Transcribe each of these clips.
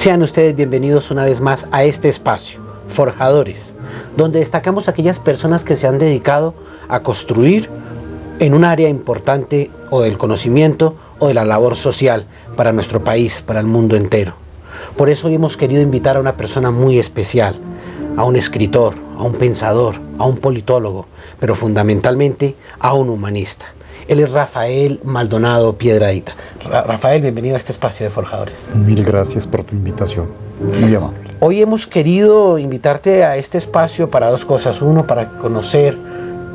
Sean ustedes bienvenidos una vez más a este espacio, Forjadores, donde destacamos a aquellas personas que se han dedicado a construir en un área importante o del conocimiento o de la labor social para nuestro país, para el mundo entero. Por eso hoy hemos querido invitar a una persona muy especial, a un escritor, a un pensador, a un politólogo, pero fundamentalmente a un humanista. Él es Rafael Maldonado Piedradita. Rafael, bienvenido a este espacio de Forjadores. Mil gracias por tu invitación, muy amable. Hoy hemos querido invitarte a este espacio para dos cosas. Uno, para conocer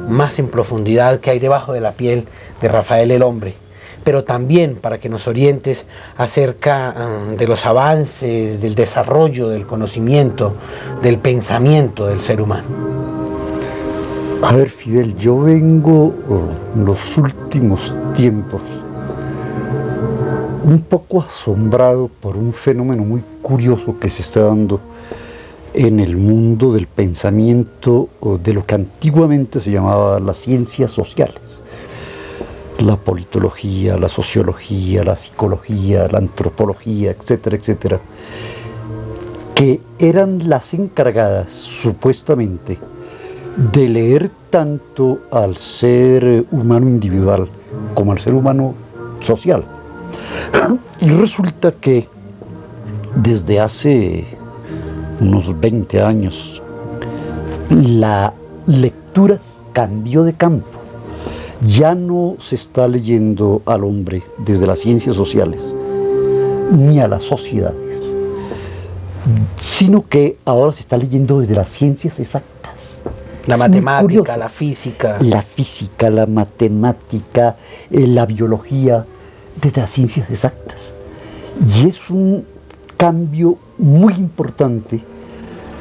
más en profundidad qué hay debajo de la piel de Rafael el hombre, pero también para que nos orientes acerca de los avances, del desarrollo, del conocimiento, del pensamiento del ser humano. A ver, Fidel, yo vengo en los últimos tiempos un poco asombrado por un fenómeno muy curioso que se está dando en el mundo del pensamiento, o de lo que antiguamente se llamaba las ciencias sociales. La politología, la sociología, la psicología, la antropología, etcétera, etcétera, que eran las encargadas, supuestamente, de leer tanto al ser humano individual como al ser humano social. Y resulta que desde hace unos 20 años la lectura cambió de campo. Ya no se está leyendo al hombre desde las ciencias sociales ni a las sociedades, sino que ahora se está leyendo desde las ciencias exactas. La matemática, la física. La física, la matemática, la biología, desde las ciencias exactas. Y es un cambio muy importante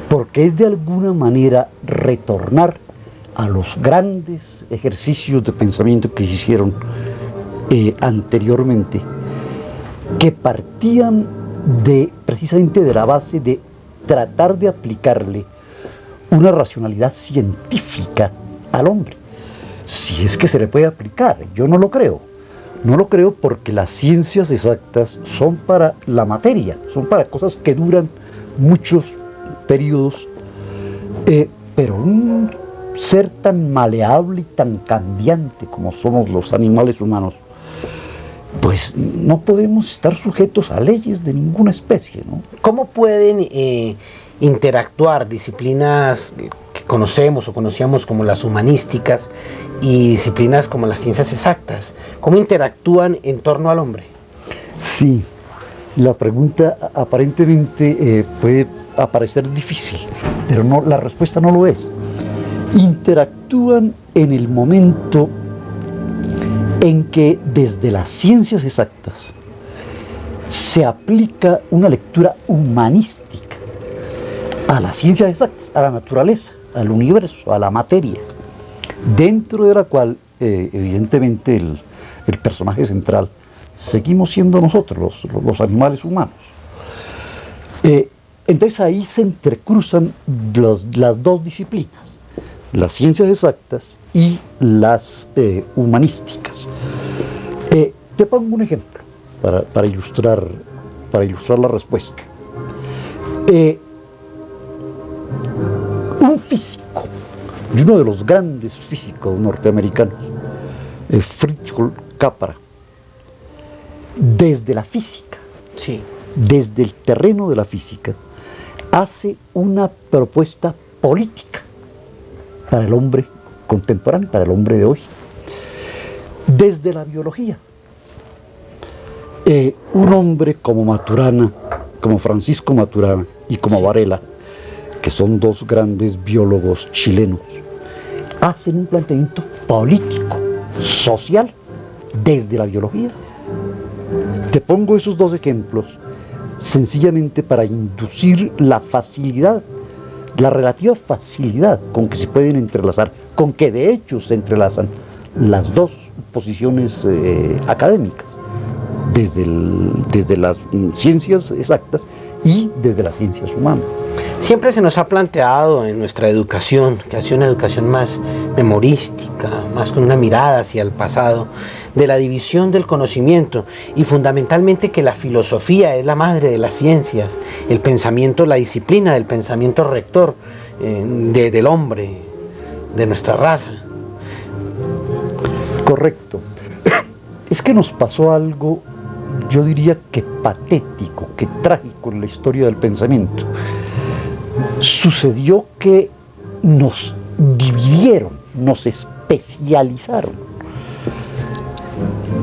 porque es de alguna manera retornar a los grandes ejercicios de pensamiento que se hicieron anteriormente, que partían precisamente de la base de tratar de aplicarle una racionalidad científica al hombre. Si es que se le puede aplicar, yo no lo creo. No lo creo porque las ciencias exactas son para la materia, son para cosas que duran muchos periodos, pero un ser tan maleable y tan cambiante como somos los animales humanos, pues no podemos estar sujetos a leyes de ninguna especie, ¿no? ¿Cómo pueden interactuar disciplinas que conocemos o conocíamos como las humanísticas y disciplinas como las ciencias exactas? ¿Cómo interactúan en torno al hombre? Sí, la pregunta aparentemente puede parecer difícil, pero no, la respuesta no lo es. Interactúan en el momento en que desde las ciencias exactas se aplica una lectura humanística a las ciencias exactas, a la naturaleza, al universo, a la materia, dentro de la cual evidentemente el personaje central seguimos siendo nosotros, los animales humanos. Entonces ahí se entrecruzan las dos disciplinas, las ciencias exactas y las humanísticas. Te pongo un ejemplo para ilustrar la respuesta. Un físico, y uno de los grandes físicos norteamericanos, Fritz Capra, desde la física, Sí. desde el terreno de la física, hace una propuesta política para el hombre contemporáneo, para el hombre de hoy. Desde la biología, un hombre como Maturana, como Francisco Maturana y como Varela, que son dos grandes biólogos chilenos, hacen un planteamiento político, social, desde la biología. Te pongo esos dos ejemplos sencillamente para inducir la facilidad, la relativa facilidad con que se pueden entrelazar, con que de hecho se entrelazan las dos posiciones académicas, desde las ciencias exactas y desde las ciencias humanas. Siempre se nos ha planteado en nuestra educación, que ha sido una educación más memorística, más con una mirada hacia el pasado, de la división del conocimiento y fundamentalmente que la filosofía es la madre de las ciencias, el pensamiento, la disciplina del pensamiento rector del hombre, de nuestra raza. Correcto. Es que nos pasó algo, yo diría que patético, que trágico en la historia del pensamiento. Sucedió que nos dividieron, nos especializaron.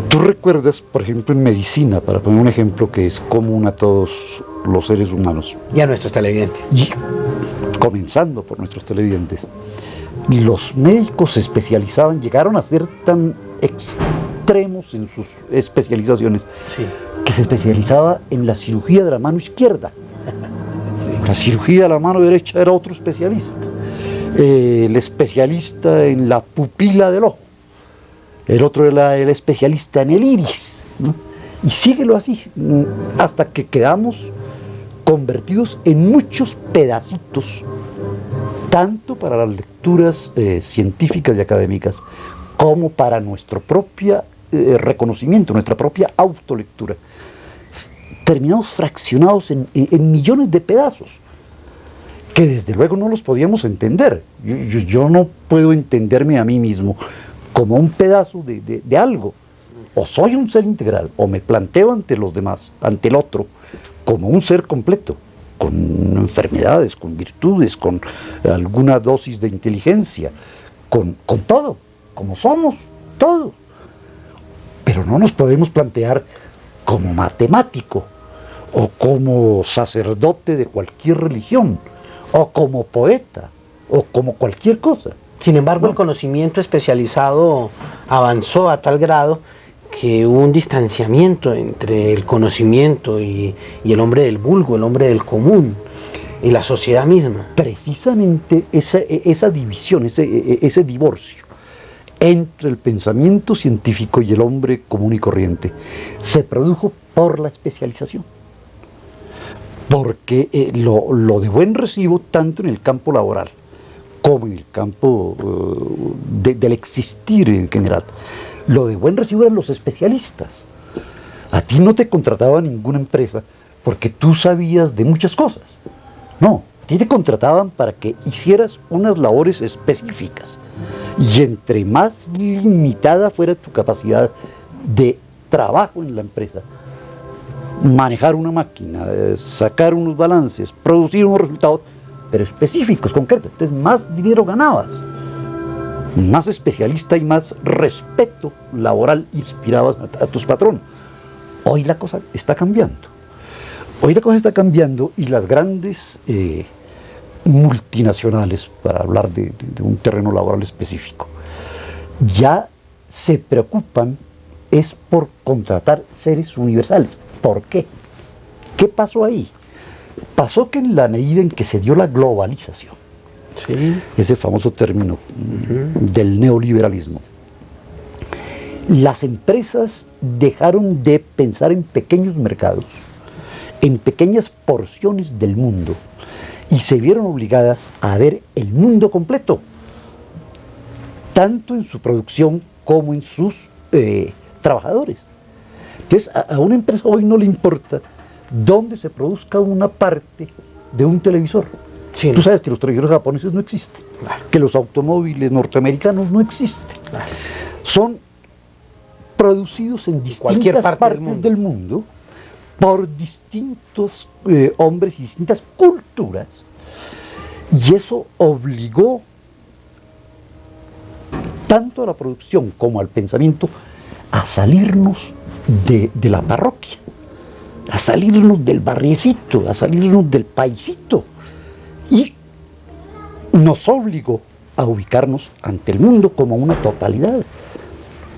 Tú recuerdas, por ejemplo, en medicina, para poner un ejemplo que es común a todos los seres humanos. Y a nuestros televidentes. Y, comenzando por nuestros televidentes, los médicos se especializaban, llegaron a ser tan extremos en sus especializaciones, Sí. que se especializaba en la cirugía de la mano izquierda. La cirugía de la mano derecha era otro especialista. El especialista en la pupila del ojo. El otro era el especialista en el iris, ¿no? Y síguelo así, hasta que quedamos convertidos en muchos pedacitos, tanto para las lecturas científicas y académicas, como para nuestro propio reconocimiento, nuestra propia autolectura. Terminamos fraccionados en millones de pedazos, que desde luego no los podíamos entender. Yo no puedo entenderme a mí mismo como un pedazo de algo. O soy un ser integral, o me planteo ante los demás, ante el otro, como un ser completo, con enfermedades, con virtudes, con alguna dosis de inteligencia, con todo, como somos, todos. Pero no nos podemos plantear como matemático, o como sacerdote de cualquier religión, o como poeta, o como cualquier cosa. Sin embargo, No. el conocimiento especializado avanzó a tal grado que hubo un distanciamiento entre el conocimiento y el hombre del vulgo, el hombre del común y la sociedad misma. Precisamente esa división, ese divorcio entre el pensamiento científico y el hombre común y corriente se produjo por la especialización. Porque lo de buen recibo, tanto en el campo laboral como en el campo del existir en general, lo de buen recibo eran los especialistas. A ti no te contrataba ninguna empresa porque tú sabías de muchas cosas. No, a ti te contrataban para que hicieras unas labores específicas. Y entre más limitada fuera tu capacidad de trabajo en la empresa, manejar una máquina, sacar unos balances, producir unos resultados, pero específicos, concretos, entonces más dinero ganabas, más especialista y más respeto laboral inspirabas a tus patronos. Hoy la cosa está cambiando. Hoy la cosa está cambiando y las grandes multinacionales, para hablar de un terreno laboral específico, ya se preocupan es por contratar seres universales. ¿Por qué? ¿Qué pasó ahí? Pasó que en la medida en que se dio la globalización, Sí. ese famoso término del neoliberalismo, las empresas dejaron de pensar en pequeños mercados, en pequeñas porciones del mundo, y se vieron obligadas a ver el mundo completo, tanto en su producción como en sus trabajadores. Entonces, a una empresa hoy no le importa dónde se produzca una parte de un televisor. Sí. Tú sabes que los televisores japoneses no existen, Claro. que los automóviles norteamericanos no existen. Claro. Son producidos en cualquier distintas parte partes del del mundo por distintos hombres y distintas culturas, y eso obligó tanto a la producción como al pensamiento a salirnos de la parroquia, a salirnos del barriecito, a salirnos del paisito, y nos obligó a ubicarnos ante el mundo como una totalidad.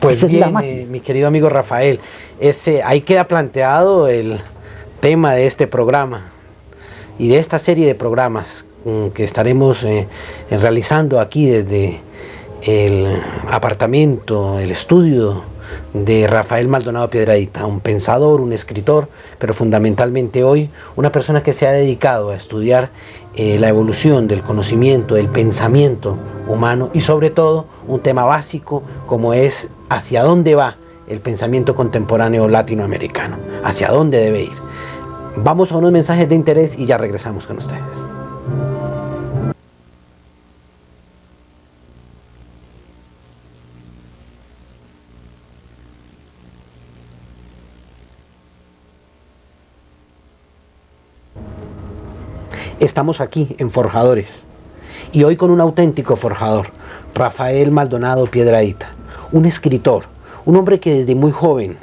Pues Esa es la bien, magia. mi querido amigo Rafael, ahí queda planteado el tema de este programa y de esta serie de programas que estaremos realizando aquí desde el apartamento, el estudio de Rafael Maldonado Piedradita, un pensador, un escritor, pero fundamentalmente hoy una persona que se ha dedicado a estudiar la evolución del conocimiento, del pensamiento humano y sobre todo un tema básico como es hacia dónde va el pensamiento contemporáneo latinoamericano, hacia dónde debe ir. Vamos a unos mensajes de interés y ya regresamos con ustedes. Estamos aquí en Forjadores y hoy con un auténtico forjador, Rafael Maldonado Piedrahita, un escritor, un hombre que desde muy joven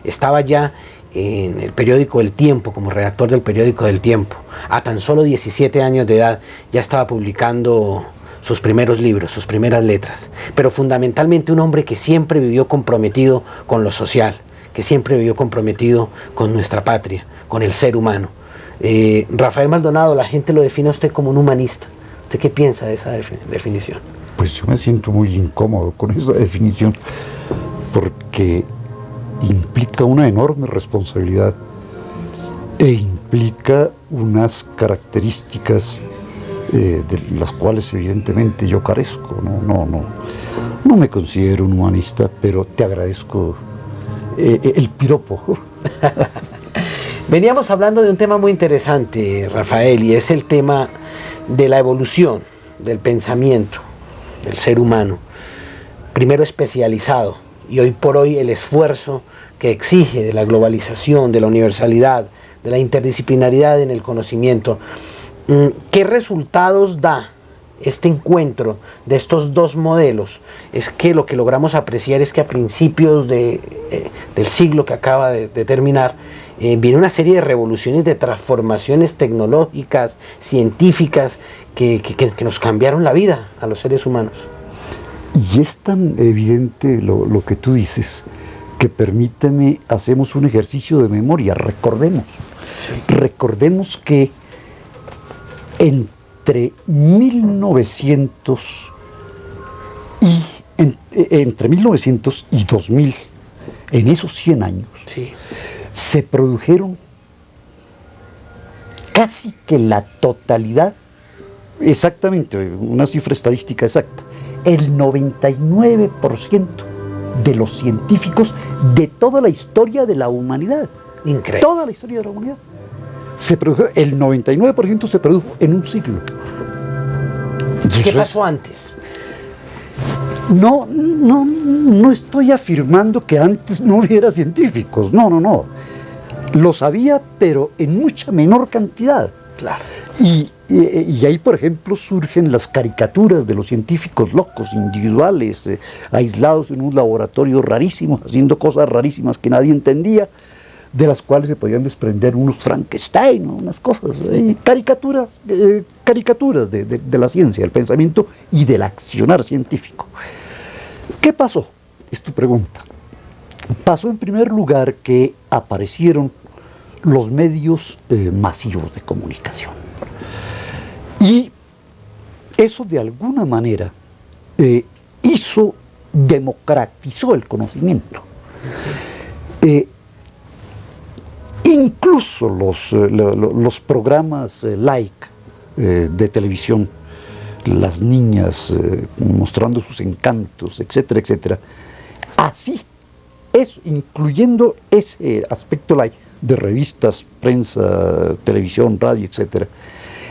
estaba ya en el periódico El Tiempo, como redactor del periódico del Tiempo. A tan solo 17 años de edad ya estaba publicando sus primeros libros, sus primeras letras, pero fundamentalmente un hombre que siempre vivió comprometido con lo social, que siempre vivió comprometido con nuestra patria, con el ser humano. Rafael Maldonado, la gente lo define a usted como un humanista. ¿Usted qué piensa de esa definición? Pues yo me siento muy incómodo con esa definición porque implica una enorme responsabilidad e implica unas características de las cuales evidentemente yo carezco. No me considero un humanista, pero te agradezco el piropo. Veníamos hablando de un tema muy interesante, Rafael, y es el tema de la evolución del pensamiento del ser humano, primero especializado, y hoy por hoy el esfuerzo que exige de la globalización, de la universalidad, de la interdisciplinaridad en el conocimiento. ¿Qué resultados da este encuentro de estos dos modelos? Es que lo que logramos apreciar es que a principios del siglo que acaba de terminar, viene una serie de revoluciones, de transformaciones tecnológicas, científicas, que nos cambiaron la vida a los seres humanos. Y es tan evidente lo que tú dices, que permíteme, hacemos un ejercicio de memoria. Recordemos que entre 1900 y 2000, en esos 100 años, sí, se produjeron casi que la totalidad, exactamente, una cifra estadística exacta, el 99% de los científicos de toda la historia de la humanidad. Increíble. Toda la historia de la humanidad. Se produjo, el 99% se produjo en un siglo. ¿Qué pasó antes? No estoy afirmando que antes no hubiera científicos, no. Los había, pero en mucha menor cantidad. Claro. Y ahí, por ejemplo, surgen las caricaturas de los científicos locos, individuales, aislados en un laboratorio rarísimo, haciendo cosas rarísimas que nadie entendía, de las cuales se podían desprender unos Frankenstein, unas cosas, caricaturas de la ciencia, del pensamiento y del accionar científico. ¿Qué pasó? Es tu pregunta. Pasó en primer lugar que aparecieron los medios masivos de comunicación. Y eso de alguna manera democratizó el conocimiento. Incluso los programas like de televisión, las niñas mostrando sus encantos, etcétera, etcétera, así, eso, incluyendo ese aspecto like de revistas, prensa, televisión, radio, etcétera,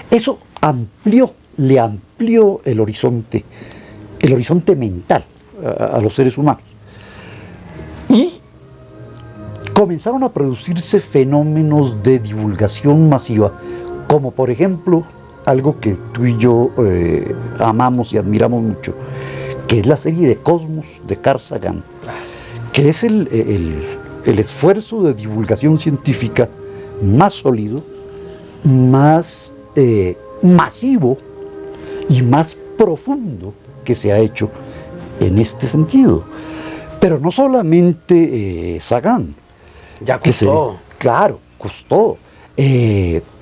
eso le amplió el horizonte mental a los seres humanos. Y comenzaron a producirse fenómenos de divulgación masiva, como por ejemplo, algo que tú y yo amamos y admiramos mucho, que es la serie de Cosmos de Carl Sagan, que es el esfuerzo de divulgación científica más sólido, más masivo y más profundo que se ha hecho en este sentido. Pero no solamente Sagan. Ya costó. Claro, costó.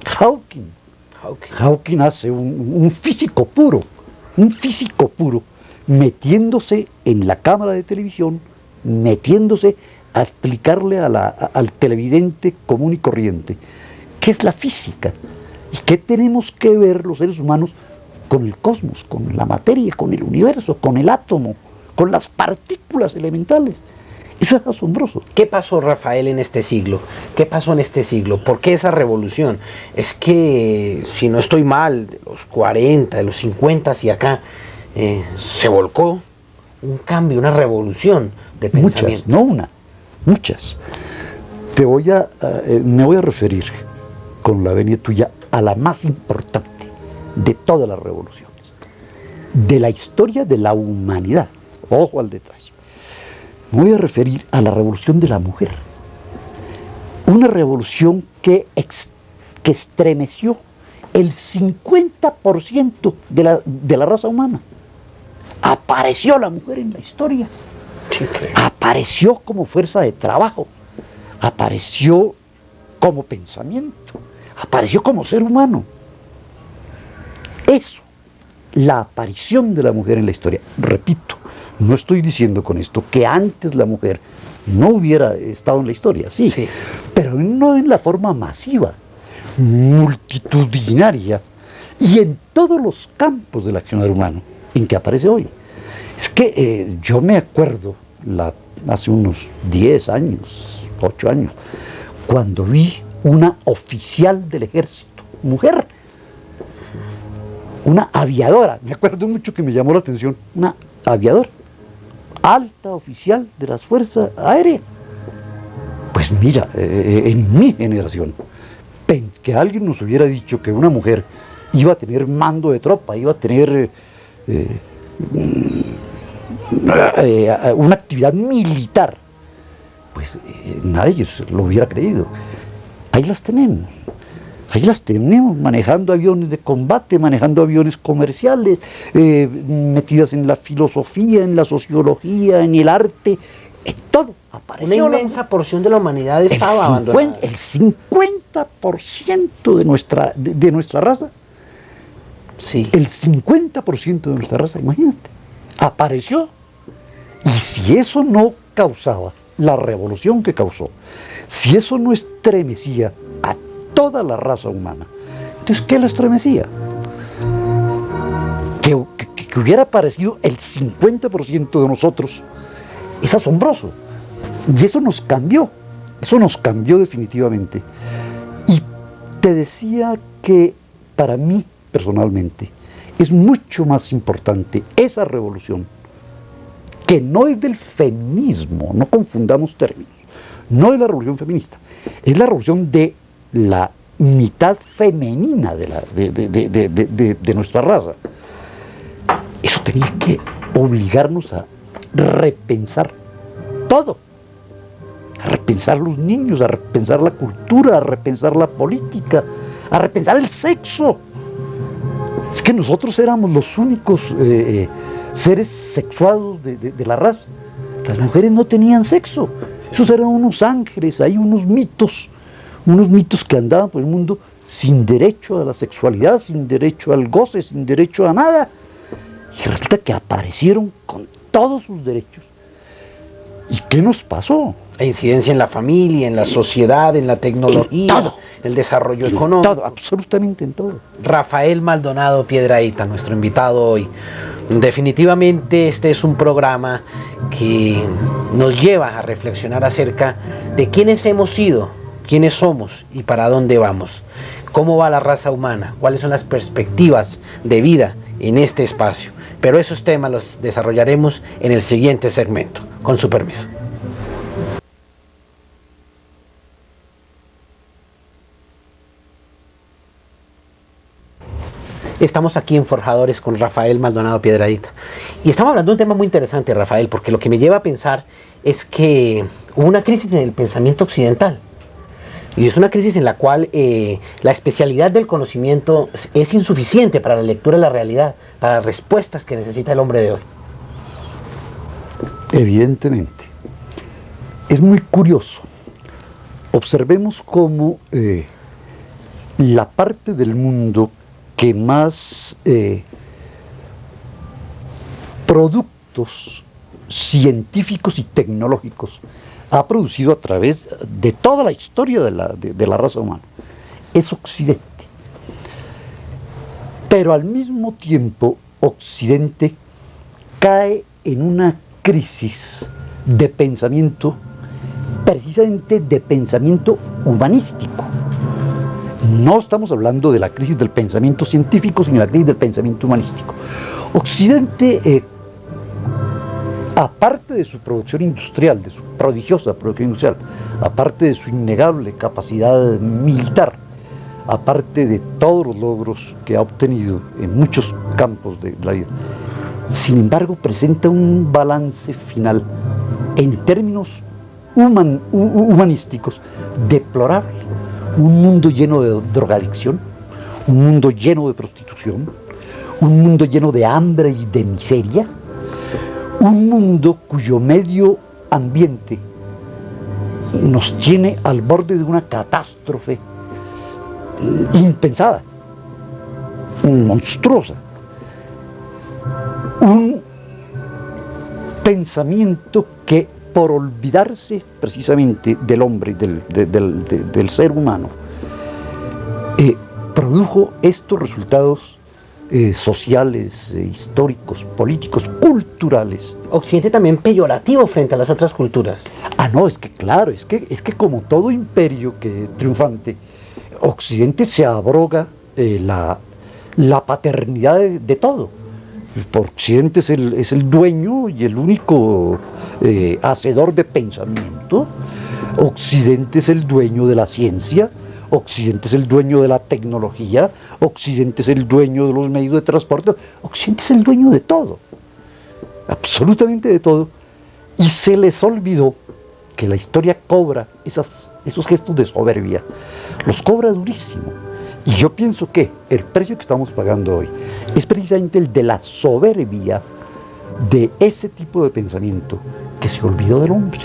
Hawking hace un físico puro, metiéndose en la cámara de televisión, metiéndose a explicarle al televidente común y corriente qué es la física y qué tenemos que ver los seres humanos con el cosmos, con la materia, con el universo, con el átomo, con las partículas elementales. Eso es asombroso. ¿Qué pasó, Rafael, en este siglo? ¿Qué pasó en este siglo? ¿Por qué esa revolución? Es que, si no estoy mal, de los 40, de los 50 hacia acá, se volcó un cambio, una revolución de pensamiento. Muchas, no una, muchas. Me voy a referir, con la venia tuya, a la más importante de todas las revoluciones, de la historia de la humanidad. Ojo al detalle. Me voy a referir a la revolución de la mujer. Una revolución que estremeció el 50% de la raza humana. Apareció la mujer en la historia. Apareció como fuerza de trabajo. Apareció como pensamiento. Apareció como ser humano. Eso, la aparición de la mujer en la historia. Repito, no estoy diciendo con esto que antes la mujer no hubiera estado en la historia, sí, pero no en la forma masiva, multitudinaria y en todos los campos del accionar humano en que aparece hoy. Es que yo me acuerdo, hace unos 10 años, 8 años, cuando vi una oficial del ejército, mujer, una aviadora, me acuerdo mucho que me llamó la atención, una aviadora, alta oficial de las Fuerzas Aéreas. Pues mira, en mi generación, que alguien nos hubiera dicho que una mujer iba a tener mando de tropa, iba a tener una actividad militar, pues nadie lo hubiera creído. Ahí las tenemos manejando aviones de combate, manejando aviones comerciales, metidas en la filosofía, en la sociología, en el arte, en todo. Apareció una inmensa porción de la humanidad estaba abandonada. El 50% de nuestra raza, sí. El 50% de nuestra raza, imagínate, apareció. Y si eso no causaba la revolución que causó, si eso no estremecía a toda la raza humana, entonces ¿qué la estremecía? Que hubiera aparecido el 50% de nosotros es asombroso. Y eso nos cambió definitivamente. Y te decía que para mí, personalmente, es mucho más importante esa revolución, que no es del feminismo, no confundamos términos, no es la revolución feminista, es la revolución de la mitad femenina de nuestra raza. Eso tenía que obligarnos a repensar todo, a repensar los niños, a repensar la cultura, a repensar la política, a repensar el sexo. Es que nosotros éramos los únicos seres sexuados de la raza. Las mujeres no tenían sexo. Esos eran unos ángeles, hay unos mitos que andaban por el mundo sin derecho a la sexualidad, sin derecho al goce, sin derecho a nada. Y resulta que aparecieron con todos sus derechos. ¿Y qué nos pasó? La incidencia en la familia, en la sociedad, en la tecnología, en todo, el desarrollo económico. Todo, absolutamente en todo. Rafael Maldonado Piedrahita, nuestro invitado hoy. Definitivamente este es un programa que nos lleva a reflexionar acerca de quiénes hemos sido, quiénes somos y para dónde vamos. Cómo va la raza humana, cuáles son las perspectivas de vida en este espacio. Pero esos temas los desarrollaremos en el siguiente segmento. Con su permiso. Estamos aquí en Forjadores con Rafael Maldonado Piedrahita. Y estamos hablando de un tema muy interesante, Rafael, porque lo que me lleva a pensar es que hubo una crisis en el pensamiento occidental. Y es una crisis en la cual la especialidad del conocimiento es insuficiente para la lectura de la realidad, para las respuestas que necesita el hombre de hoy. Evidentemente. Es muy curioso. Observemos cómo la parte del mundo que más productos científicos y tecnológicos ha producido a través de toda la historia de la raza humana es Occidente. Pero al mismo tiempo Occidente cae en una crisis de pensamiento, precisamente de pensamiento humanístico. No estamos hablando de la crisis del pensamiento científico, sino de la crisis del pensamiento humanístico. Occidente, aparte de su producción industrial, de su prodigiosa producción industrial, aparte de su innegable capacidad militar, aparte de todos los logros que ha obtenido en muchos campos de la vida, sin embargo presenta un balance final en términos humanísticos deplorable. Un mundo lleno de drogadicción, un mundo lleno de prostitución, un mundo lleno de hambre y de miseria, un mundo cuyo medio ambiente nos tiene al borde de una catástrofe impensada, monstruosa. Un pensamiento que, por olvidarse precisamente del hombre, del ser humano, produjo estos resultados sociales, históricos, políticos, culturales. Occidente también peyorativo frente a las otras culturas. No, es que claro, es que como todo imperio que triunfante, Occidente se abroga la paternidad de todo. Por Occidente es el dueño y el único hacedor de pensamiento. Occidente es el dueño de la ciencia, Occidente es el dueño de la tecnología, Occidente es el dueño de los medios de transporte, Occidente es el dueño de todo, absolutamente de todo, y se les olvidó que la historia cobra esos gestos de soberbia, los cobra durísimo. Y yo pienso que el precio que estamos pagando hoy es precisamente el de la soberbia de ese tipo de pensamiento que se olvidó del hombre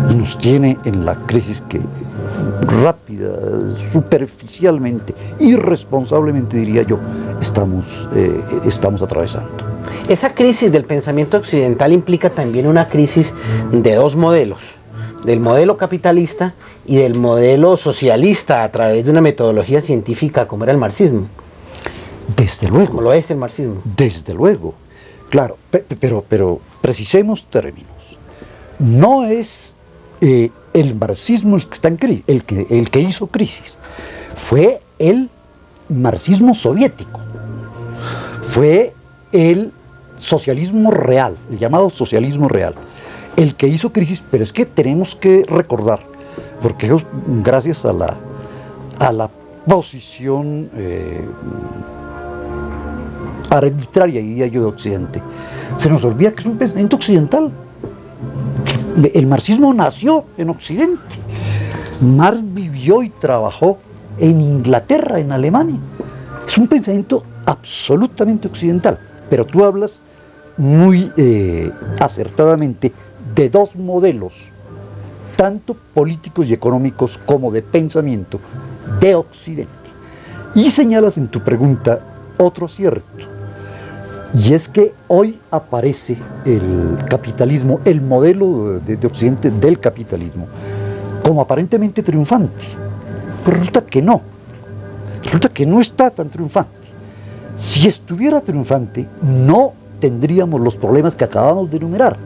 y nos tiene en la crisis que rápida, superficialmente, irresponsablemente diría yo, estamos atravesando. Esa crisis del pensamiento occidental implica también una crisis de dos modelos, del modelo capitalista y del modelo socialista a través de una metodología científica como era el marxismo. Desde luego. Como lo es el marxismo. Desde luego. Claro, pero precisemos términos. No es el marxismo el que está en crisis, el que hizo crisis. Fue el marxismo soviético. Fue el socialismo real, el llamado socialismo real, el que hizo crisis, pero es que tenemos que recordar, porque ellos, gracias a la posición arbitraria, diría yo, de Occidente, se nos olvida que es un pensamiento occidental. El marxismo nació en Occidente. Marx vivió y trabajó en Inglaterra, en Alemania. Es un pensamiento absolutamente occidental, pero tú hablas muy acertadamente de dos modelos, tanto políticos y económicos como de pensamiento de Occidente. Y señalas en tu pregunta otro acierto, y es que hoy aparece el capitalismo, el modelo de Occidente del capitalismo, como aparentemente triunfante. Pero resulta que no está tan triunfante. Si estuviera triunfante, no tendríamos los problemas que acabamos de enumerar: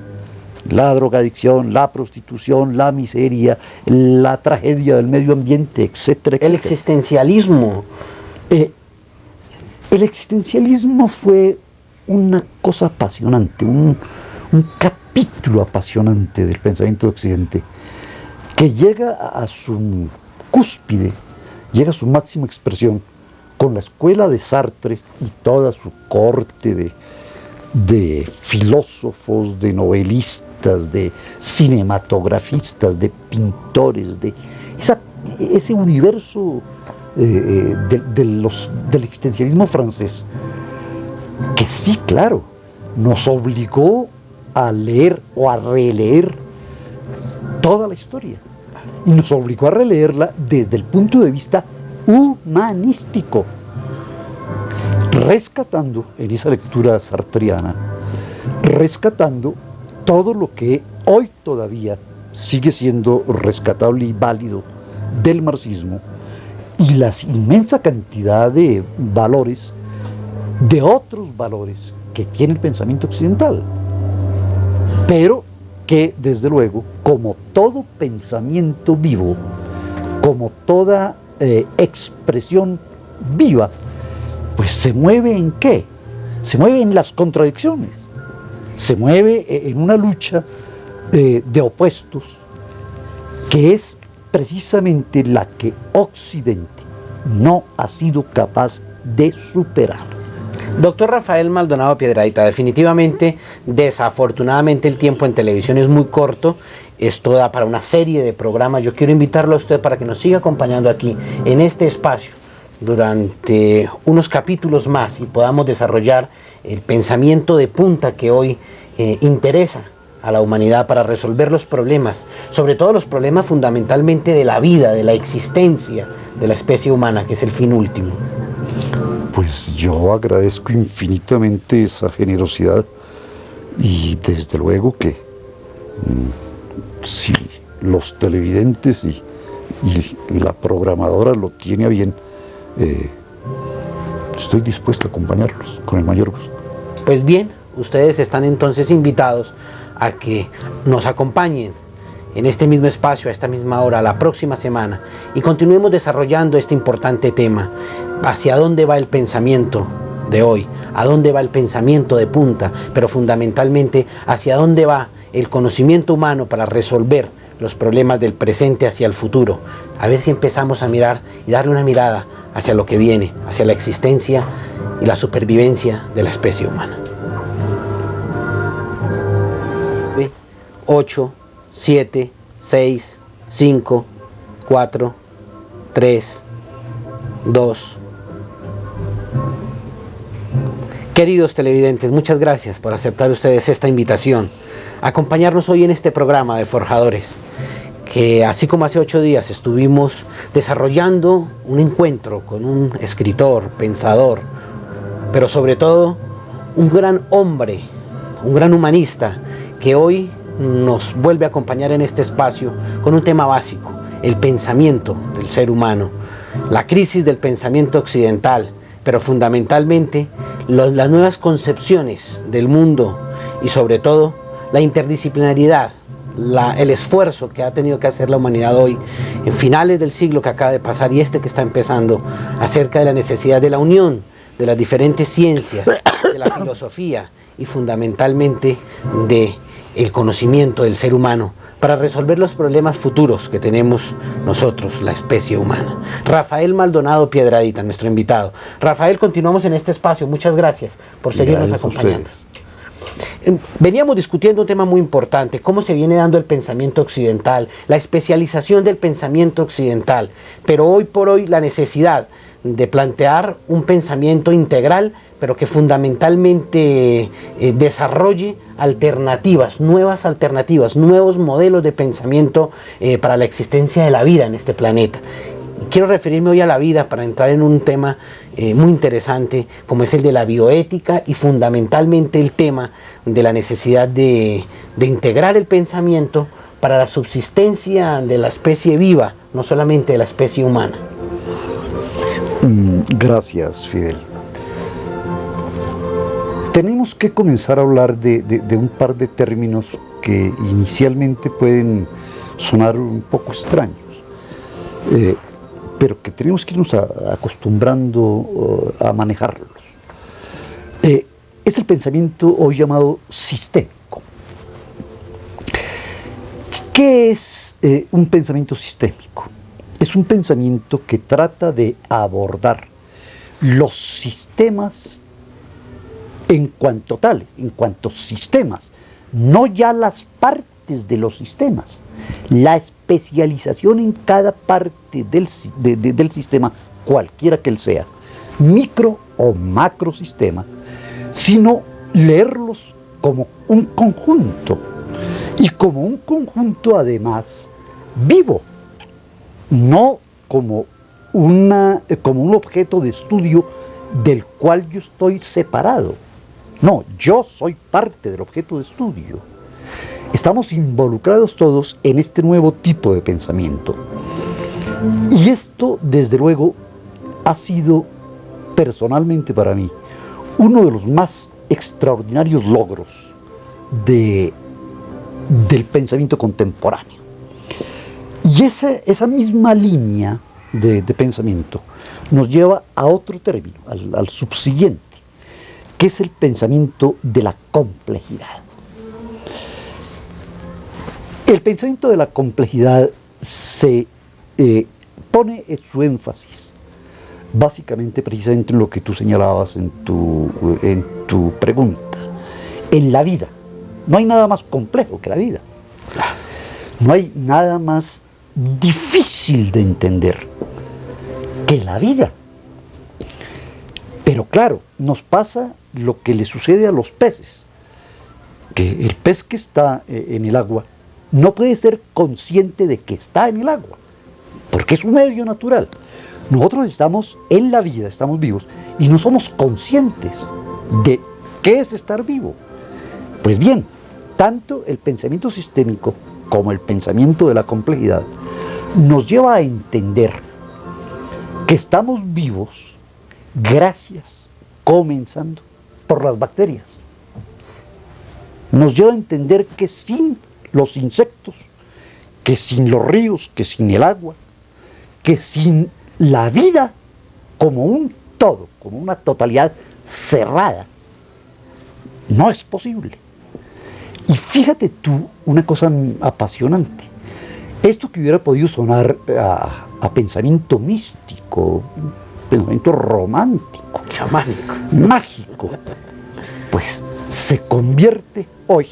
la drogadicción, la prostitución, la miseria, la tragedia del medio ambiente, etcétera, etcétera. El existencialismo. El existencialismo fue una cosa apasionante, un capítulo apasionante del pensamiento de Occidente, que llega a su cúspide, llega a su máxima expresión con la escuela de Sartre y toda su corte de filósofos, de novelistas, de cinematografistas, de pintores, de ese universo del existencialismo francés, que sí, claro, nos obligó a leer o a releer toda la historia, y nos obligó a releerla desde el punto de vista humanístico, rescatando en esa lectura sartriana, rescatando todo lo que hoy todavía sigue siendo rescatable y válido del marxismo, y la inmensa cantidad de valores, de otros valores que tiene el pensamiento occidental. pero que desde luego, como todo pensamiento vivo, como toda expresión viva, pues se mueve ¿en qué? Se mueve en las contradicciones, se mueve en una lucha de opuestos, que es precisamente la que Occidente no ha sido capaz de superar. Doctor Rafael Maldonado Piedradita, definitivamente, desafortunadamente el tiempo en televisión es muy corto, esto da para una serie de programas. Yo quiero invitarlo a usted para que nos siga acompañando aquí en este espacio durante unos capítulos más y podamos desarrollar el pensamiento de punta que hoy interesa a la humanidad para resolver los problemas, sobre todo los problemas fundamentalmente de la vida, de la existencia de la especie humana, que es el fin último. Pues yo agradezco infinitamente esa generosidad y desde luego que si los televidentes y la programadora lo tiene a bien, estoy dispuesto a acompañarlos con el mayor gusto. Pues bien, ustedes están entonces invitados a que nos acompañen en este mismo espacio, a esta misma hora, la próxima semana, y continuemos desarrollando este importante tema. ¿Hacia dónde va el pensamiento de hoy? ¿A dónde va el pensamiento de punta? Pero fundamentalmente, ¿hacia dónde va el conocimiento humano para resolver los problemas del presente hacia el futuro? A ver si empezamos a mirar y darle una mirada hacia lo que viene, hacia la existencia y la supervivencia de la especie humana. 8, 7, 6, 5, 4, 3, 2. Queridos televidentes, muchas gracias por aceptar ustedes esta invitación, acompañarnos hoy en este programa de Forjadores, que así como hace 8 días estuvimos desarrollando un encuentro con un escritor, pensador, pero sobre todo un gran hombre, un gran humanista, que hoy nos vuelve a acompañar en este espacio con un tema básico, el pensamiento del ser humano, la crisis del pensamiento occidental, pero fundamentalmente las nuevas concepciones del mundo y sobre todo la interdisciplinariedad, el esfuerzo que ha tenido que hacer la humanidad hoy, en finales del siglo que acaba de pasar y este que está empezando, acerca de la necesidad de la unión de las diferentes ciencias, de la filosofía y fundamentalmente de el conocimiento del ser humano para resolver los problemas futuros que tenemos nosotros, la especie humana. Rafael Maldonado Piedradita, nuestro invitado. Rafael, continuamos en este espacio. Muchas gracias por seguirnos acompañando. Veníamos discutiendo un tema muy importante, cómo se viene dando el pensamiento occidental, la especialización del pensamiento occidental, pero hoy por hoy la necesidad de plantear un pensamiento integral, pero que fundamentalmente desarrolle alternativas, nuevos modelos de pensamiento para la existencia de la vida en este planeta. Quiero referirme hoy a la vida para entrar en un tema muy interesante como es el de la bioética y fundamentalmente el tema de la necesidad de integrar el pensamiento para la subsistencia de la especie viva, no solamente de la especie humana. Gracias, Fidel. Tenemos que comenzar a hablar de un par de términos que inicialmente pueden sonar un poco extraños, pero que tenemos que irnos acostumbrando a manejarlos. Es el pensamiento hoy llamado sistémico. ¿Qué es un pensamiento sistémico? Es un pensamiento que trata de abordar los sistemas en cuanto tales, en cuanto sistemas, no ya las partes de los sistemas, la especialización en cada parte del sistema, cualquiera que él sea, micro o macro sistema, sino leerlos como un conjunto, y como un conjunto además vivo, no como un objeto de estudio del cual yo estoy separado. No, yo soy parte del objeto de estudio. Estamos involucrados todos en este nuevo tipo de pensamiento. Y esto, desde luego, ha sido personalmente para mí uno de los más extraordinarios logros de del pensamiento contemporáneo. Y esa misma línea de pensamiento nos lleva a otro término, al subsiguiente, que es el pensamiento de la complejidad. El pensamiento de la complejidad se pone su énfasis básicamente precisamente en lo que tú señalabas en tu pregunta, en la vida. No hay nada más complejo que la vida. No hay nada más difícil de entender que la vida. Pero claro, nos pasa lo que le sucede a los peces, que el pez que está en el agua no puede ser consciente de que está en el agua, porque es un medio natural. Nosotros estamos en la vida, estamos vivos, y no somos conscientes de qué es estar vivo. Pues bien, tanto el pensamiento sistémico como el pensamiento de la complejidad nos lleva a entender que estamos vivos gracias, comenzando por las bacterias. Nos lleva a entender que sin los insectos, que sin los ríos, que sin el agua, que sin la vida como un todo, como una totalidad cerrada, no es posible. Y fíjate tú una cosa apasionante. Esto que hubiera podido sonar a pensamiento místico, pensamiento romántico, chamánico, mágico, pues se convierte hoy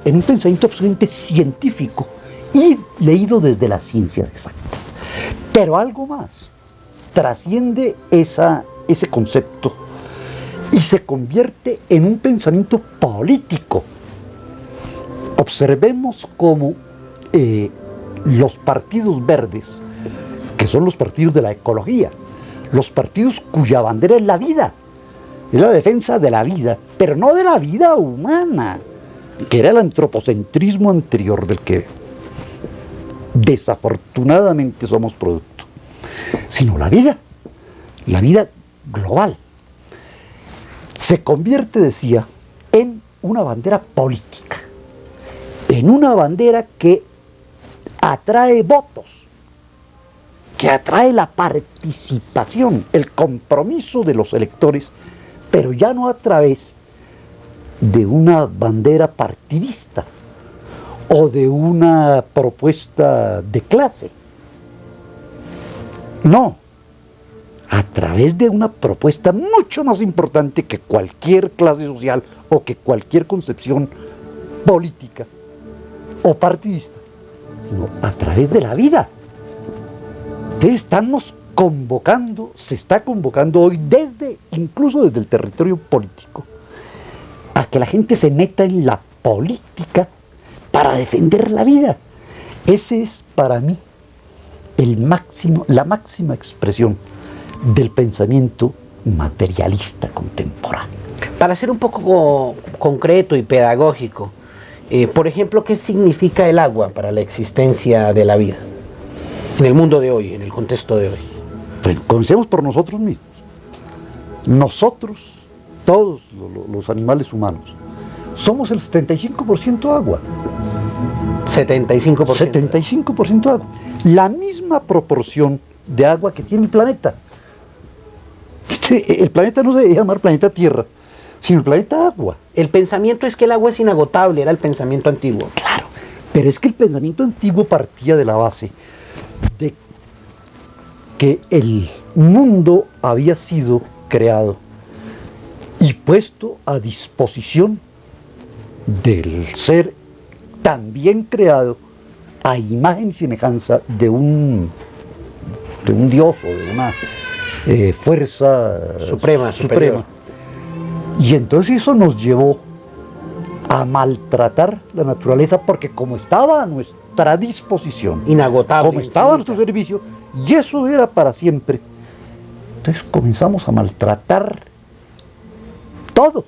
en un pensamiento absolutamente científico y leído desde las ciencias exactas. Pero algo más, trasciende ese concepto y se convierte en un pensamiento político. Observemos cómo los partidos verdes, que son los partidos de la ecología, los partidos cuya bandera es la vida, es la defensa de la vida, pero no de la vida humana, que era el antropocentrismo anterior del que desafortunadamente somos producto, sino la vida global. Se convierte, decía, en una bandera política, en una bandera que atrae votos, que atrae la participación, el compromiso de los electores, pero ya no a través de una bandera partidista o de una propuesta de clase. No, a través de una propuesta mucho más importante que cualquier clase social o que cualquier concepción política o partidista, sino a través de la vida. Entonces estamos convocando, se está convocando hoy incluso desde el territorio político, a que la gente se meta en la política para defender la vida. Ese es para mí la máxima expresión del pensamiento materialista contemporáneo. Para ser un poco concreto y pedagógico, por ejemplo, ¿qué significa el agua para la existencia de la vida? En el mundo de hoy, en el contexto de hoy. Bueno, comencemos por nosotros mismos. Nosotros, todos los animales humanos, somos el 75% agua. 75%. 75% agua. La misma proporción de agua que tiene el planeta. El planeta no se debe llamar planeta Tierra, sino el planeta agua. El pensamiento es que el agua es inagotable, era el pensamiento antiguo. Claro, pero es que el pensamiento antiguo partía de la base de que el mundo había sido creado y puesto a disposición del ser también creado a imagen y semejanza de un dios o de una fuerza suprema. Y entonces eso nos llevó a maltratar la naturaleza, porque como estaba a nuestra disposición, inagotable, como estaba a nuestro servicio, y eso era para siempre, entonces comenzamos a maltratar todo,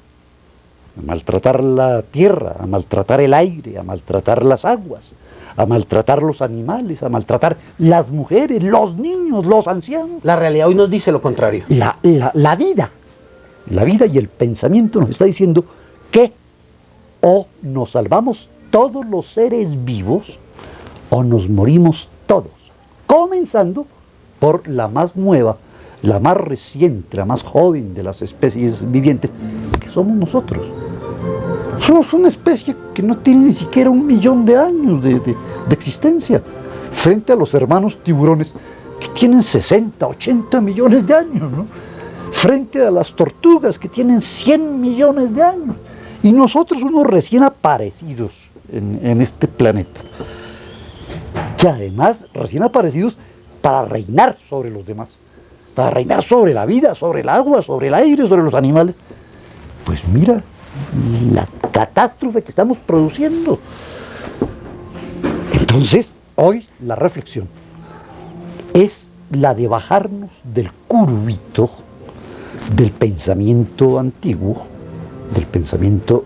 a maltratar la tierra, a maltratar el aire, a maltratar las aguas, a maltratar los animales, a maltratar las mujeres, los niños, los ancianos. La realidad hoy nos dice lo contrario. La vida y el pensamiento nos está diciendo que o nos salvamos todos los seres vivos o nos morimos todos, comenzando por la más nueva, la más reciente, la más joven de las especies vivientes, que somos nosotros. Somos una especie que no tiene ni siquiera 1 millón de años de existencia, frente a los hermanos tiburones que tienen 60, 80 millones de años, ¿no? Frente a las tortugas que tienen 100 millones de años, y nosotros unos recién aparecidos en este planeta, que además recién aparecidos para reinar sobre los demás, para reinar sobre la vida, sobre el agua, sobre el aire, sobre los animales. Pues mira la catástrofe que estamos produciendo. Entonces, hoy la reflexión es la de bajarnos del curvito del pensamiento antiguo, del pensamiento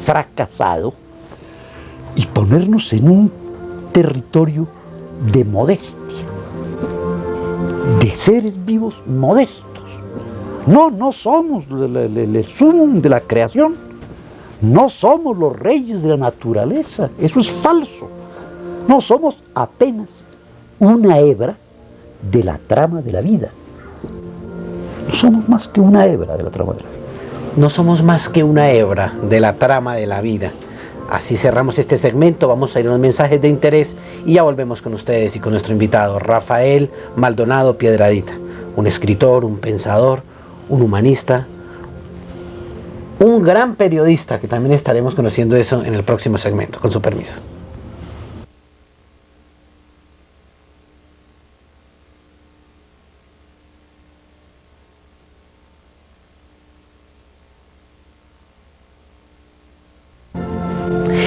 fracasado, y ponernos en un territorio de modestia, de seres vivos modestos. No somos el sumum de la creación, no somos los reyes de la naturaleza, eso es falso. No somos apenas una hebra de la trama de la vida. No somos más que una hebra de la trama de la vida. No somos más que una hebra de la trama de la vida. Así cerramos este segmento, vamos a ir a unos mensajes de interés y ya volvemos con ustedes y con nuestro invitado, Rafael Maldonado Piedradita, un escritor, un pensador, un humanista, un gran periodista, que también estaremos conociendo eso en el próximo segmento, con su permiso.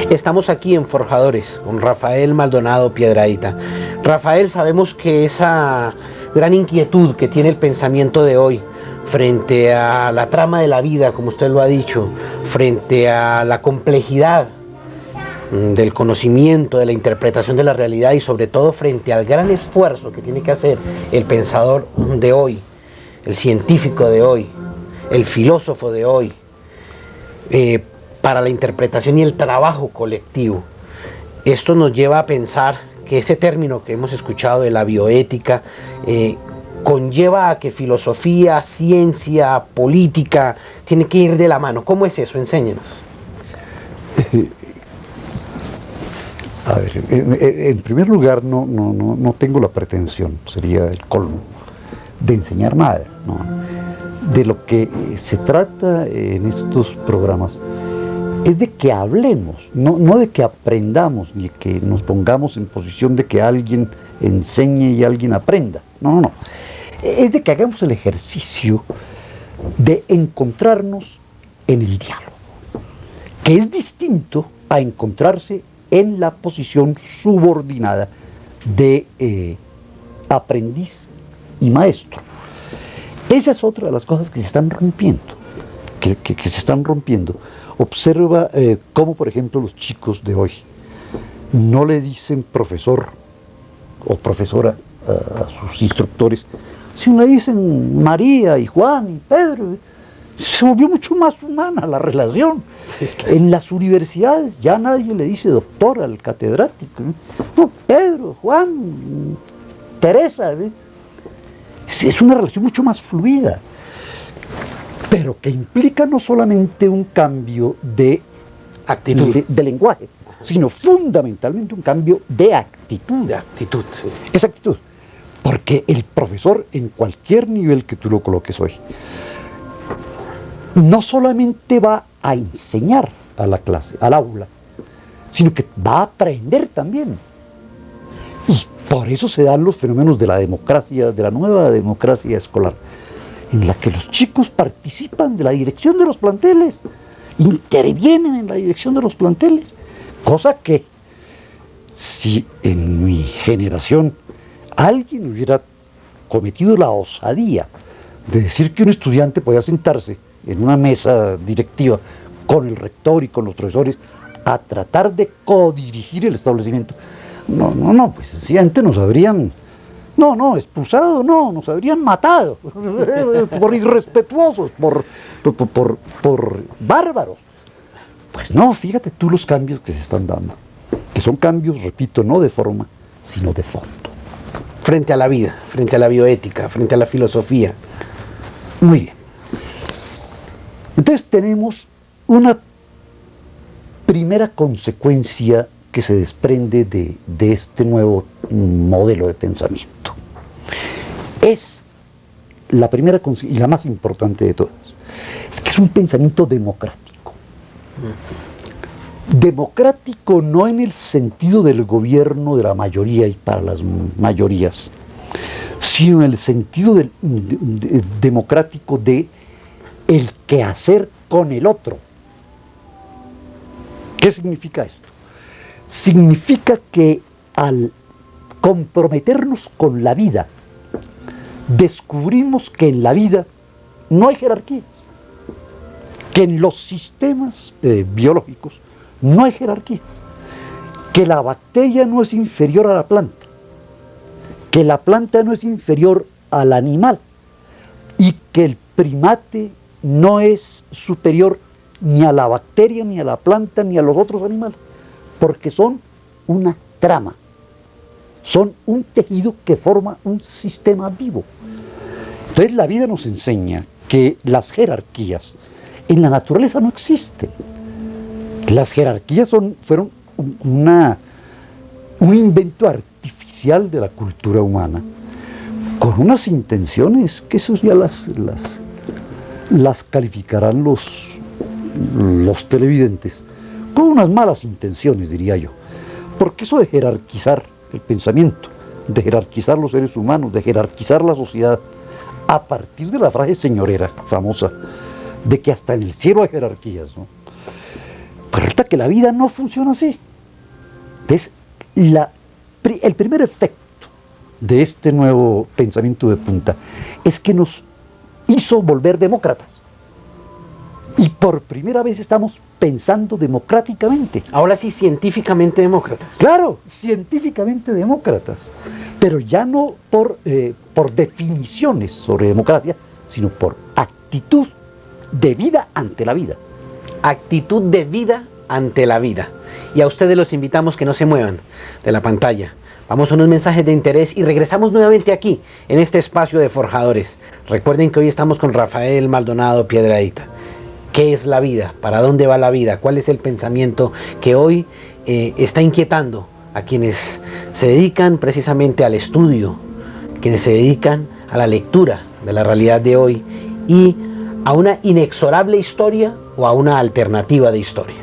Estamos aquí en Forjadores con Rafael Maldonado Piedradita. Rafael, sabemos que esa gran inquietud que tiene el pensamiento de hoy frente a la trama de la vida, como usted lo ha dicho, frente a la complejidad del conocimiento, de la interpretación de la realidad y sobre todo frente al gran esfuerzo que tiene que hacer el pensador de hoy, el científico de hoy, el filósofo de hoy, para la interpretación y el trabajo colectivo. Esto nos lleva a pensar que ese término que hemos escuchado de la bioética conlleva a que filosofía, ciencia, política tiene que ir de la mano. ¿Cómo es eso? Enséñenos. A ver, en primer lugar, no tengo la pretensión, sería el colmo, de enseñar nada, ¿no? De lo que se trata en estos programas es de que hablemos, no de que aprendamos, ni que nos pongamos en posición de que alguien enseñe y alguien aprenda. No. Es de que hagamos el ejercicio de encontrarnos en el diálogo, que es distinto a encontrarse en la posición subordinada de aprendiz y maestro. Esa es otra de las cosas que se están rompiendo, que se están rompiendo. Observa cómo, por ejemplo, los chicos de hoy no le dicen profesor o profesora a sus instructores, sino le dicen María y Juan y Pedro. Se volvió mucho más humana la relación. Sí, claro. En las universidades ya nadie le dice doctor al catedrático, no, Pedro, Juan, Teresa. Es una relación mucho más fluida, pero que implica no solamente un cambio de actitud, de lenguaje, sino fundamentalmente un cambio de actitud. De actitud, sí. Esa actitud. Porque el profesor, en cualquier nivel que tú lo coloques hoy, no solamente va a enseñar a la clase, al aula, sino que va a aprender también. Y por eso se dan los fenómenos de la democracia, de la nueva democracia escolar, en la que los chicos participan de la dirección de los planteles, intervienen en la dirección de los planteles, cosa que si en mi generación alguien hubiera cometido la osadía de decir que un estudiante podía sentarse en una mesa directiva con el rector y con los profesores a tratar de codirigir el establecimiento, pues sencillamente nos habrían expulsado, nos habrían matado por irrespetuosos, por bárbaros. Pues no, fíjate tú los cambios que se están dando, que son cambios, repito, no de forma, sino de fondo. Frente a la vida, frente a la bioética, frente a la filosofía. Muy bien. Entonces tenemos una primera consecuencia que se desprende de este nuevo modelo de pensamiento. Es la primera y la más importante de todas. Es que es un pensamiento democrático. Democrático no en el sentido del gobierno de la mayoría y para las mayorías, sino en el sentido democrático de el quehacer con el otro. ¿Qué significa esto? Significa que al comprometernos con la vida, descubrimos que en la vida no hay jerarquías, que en los sistemas biológicos no hay jerarquías, que la bacteria no es inferior a la planta, que la planta no es inferior al animal y que el primate no es superior ni a la bacteria, ni a la planta, ni a los otros animales, porque son una trama, son un tejido que forma un sistema vivo. Entonces la vida nos enseña que las jerarquías en la naturaleza no existen. Las jerarquías fueron un invento artificial de la cultura humana, con unas intenciones que esos ya las calificarán los televidentes, con unas malas intenciones, diría yo. Porque eso de jerarquizar el pensamiento, de jerarquizar los seres humanos, de jerarquizar la sociedad, a partir de la frase señorera famosa, de que hasta en el cielo hay jerarquías, ¿no? Pues resulta que la vida no funciona así. Entonces, el primer efecto de este nuevo pensamiento de punta es que nos hizo volver demócratas. Y por primera vez estamos pensando democráticamente. Ahora sí, científicamente demócratas. Claro, científicamente demócratas. Pero ya no por definiciones sobre democracia, sino por actitud de vida ante la vida. Actitud de vida ante la vida. Y a ustedes los invitamos que no se muevan de la pantalla. Vamos a unos mensajes de interés y regresamos nuevamente aquí, en este espacio de Forjadores. Recuerden que hoy estamos con Rafael Maldonado Piedradita. ¿Qué es la vida? ¿Para dónde va la vida? ¿Cuál es el pensamiento que hoy está inquietando a quienes se dedican precisamente al estudio, quienes se dedican a la lectura de la realidad de hoy y a una inexorable historia o a una alternativa de historia?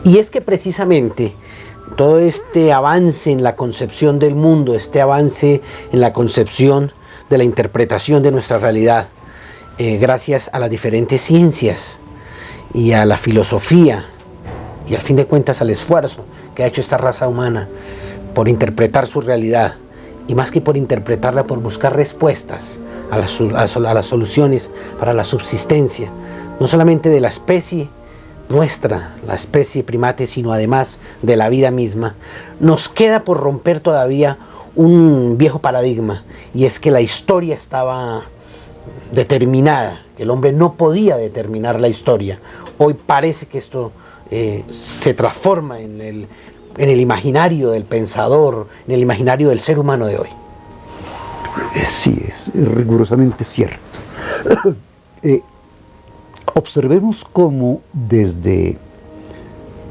Y es que precisamente todo este avance en la concepción del mundo, este avance en la concepción de la interpretación de nuestra realidad, gracias a las diferentes ciencias y a la filosofía y al fin de cuentas al esfuerzo que ha hecho esta raza humana por interpretar su realidad y más que por interpretarla, por buscar respuestas a las soluciones para la subsistencia, no solamente de la especie nuestra, la especie primate, sino además de la vida misma. Nos queda por romper todavía un viejo paradigma, y es que la historia estaba determinada, que el hombre no podía determinar la historia. Hoy parece que esto se transforma en el imaginario del pensador, en el imaginario del ser humano de hoy. Sí, es rigurosamente cierto. Observemos cómo desde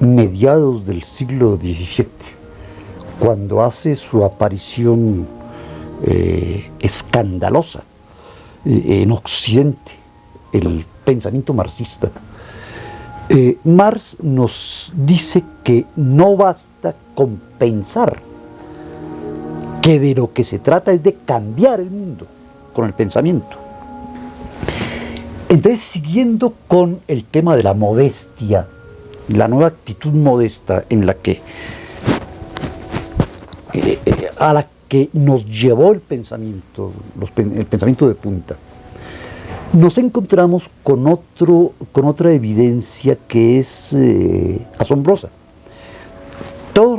mediados del siglo XVII, cuando hace su aparición escandalosa en Occidente el pensamiento marxista, Marx nos dice que no basta con pensar, que de lo que se trata es de cambiar el mundo con el pensamiento. Entonces, siguiendo con el tema de la modestia, la nueva actitud modesta en la que a la que nos llevó el pensamiento de punta, nos encontramos con otra evidencia que es asombrosa.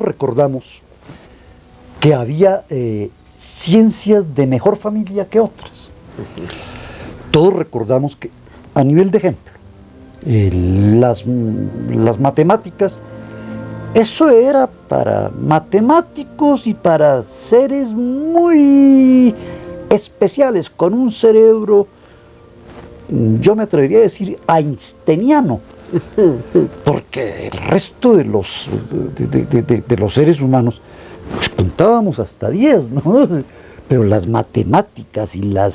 recordamos que había ciencias de mejor familia que otras. Todos recordamos que, a nivel de ejemplo, las matemáticas, eso era para matemáticos y para seres muy especiales, con un cerebro, yo me atrevería a decir, einsteiniano, porque el resto de los seres humanos, pues contábamos hasta 10, ¿no? Pero las matemáticas y la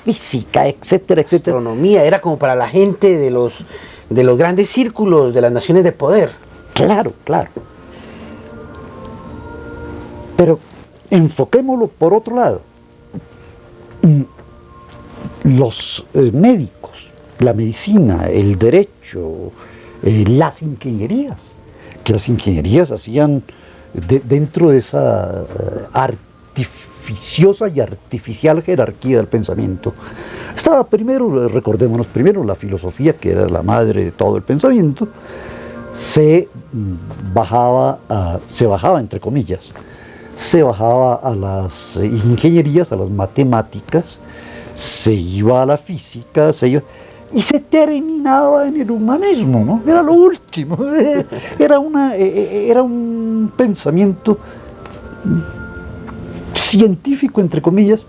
física, etcétera, etcétera. La astronomía era como para la gente de los grandes círculos de las naciones de poder. Claro, claro. Pero enfoquémoslo por otro lado. Los médicos, la medicina, el derecho, las ingenierías, que las ingenierías hacían dentro de esa artificiosa y artificial jerarquía del pensamiento. Estaba primero, recordémonos primero, la filosofía, que era la madre de todo el pensamiento, se bajaba entre comillas, se bajaba a las ingenierías, a las matemáticas, se iba a la física, y se terminaba en el humanismo, ¿no? Era lo último, era un pensamiento científico, entre comillas,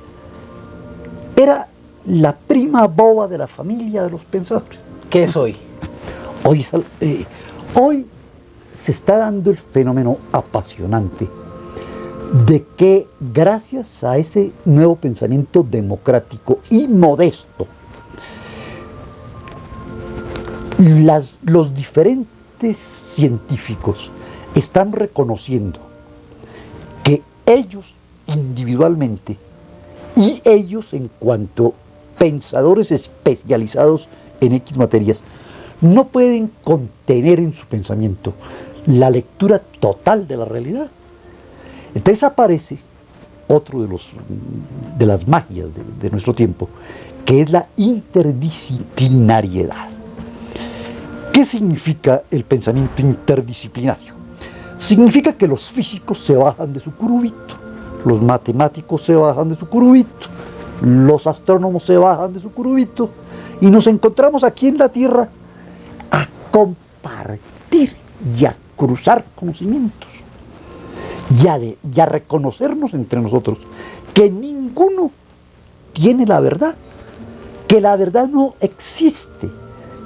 era la prima boba de la familia de los pensadores. ¿Qué es hoy? Hoy se está dando el fenómeno apasionante de que gracias a ese nuevo pensamiento democrático y modesto, los diferentes científicos están reconociendo que ellos individualmente y ellos en cuanto pensadores especializados en X materias no pueden contener en su pensamiento la lectura total de la realidad. Entonces aparece otro de las magias de nuestro tiempo, que es la interdisciplinariedad. ¿Qué significa el pensamiento interdisciplinario? Significa que los físicos se bajan de su curubito, los matemáticos se bajan de su curubito, los astrónomos se bajan de su curubito, y nos encontramos aquí en la Tierra a compartir y a cruzar conocimientos, y a reconocernos entre nosotros que ninguno tiene la verdad, que la verdad no existe,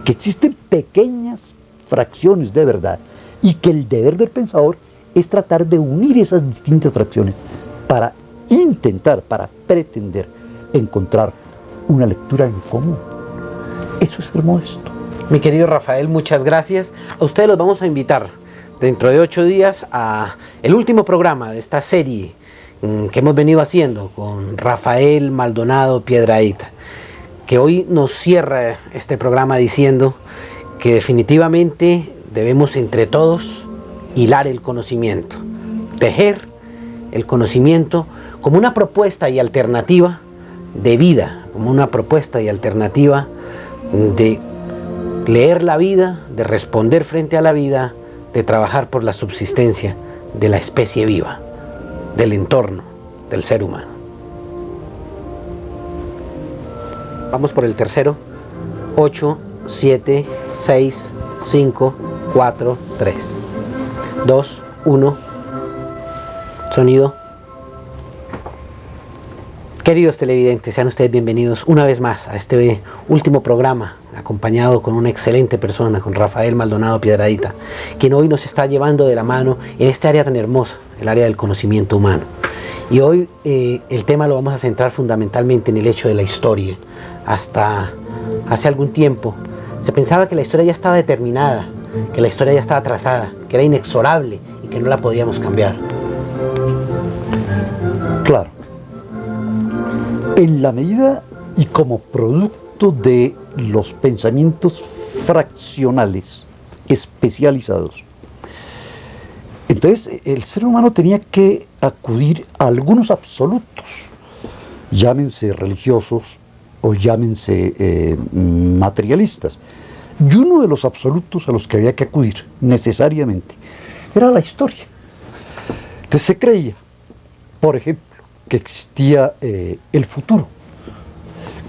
que existen pequeñas fracciones de verdad, y que el deber del pensador es tratar de unir esas distintas fracciones para pretender encontrar una lectura en común. Eso es ser modesto. Mi querido Rafael, muchas gracias. A ustedes los vamos a invitar dentro de 8 días a el último programa de esta serie que hemos venido haciendo con Rafael Maldonado Piedrahita, que hoy nos cierra este programa diciendo que definitivamente debemos entre todos hilar el conocimiento, tejer el conocimiento como una propuesta y alternativa de vida, como una propuesta y alternativa de leer la vida, de responder frente a la vida, de trabajar por la subsistencia de la especie viva, del entorno, del ser humano. Vamos por el tercero. 8, 7, 6, 5, 4, 3, 2, 1. Sonido. Queridos televidentes, sean ustedes bienvenidos una vez más a este último programa, acompañado con una excelente persona, con Rafael Maldonado Piedrahita, quien hoy nos está llevando de la mano en este área tan hermosa, el área del conocimiento humano. Y hoy el tema lo vamos a centrar fundamentalmente en el hecho de la historia. Hasta hace algún tiempo se pensaba que la historia ya estaba determinada, que la historia ya estaba trazada, que era inexorable y que no la podíamos cambiar. Claro. En la medida y como producto de los pensamientos fraccionales especializados, entonces el ser humano tenía que acudir a algunos absolutos, llámense religiosos o llámense materialistas. Y uno de los absolutos a los que había que acudir necesariamente era la historia. Entonces se creía, por ejemplo, que existía el futuro,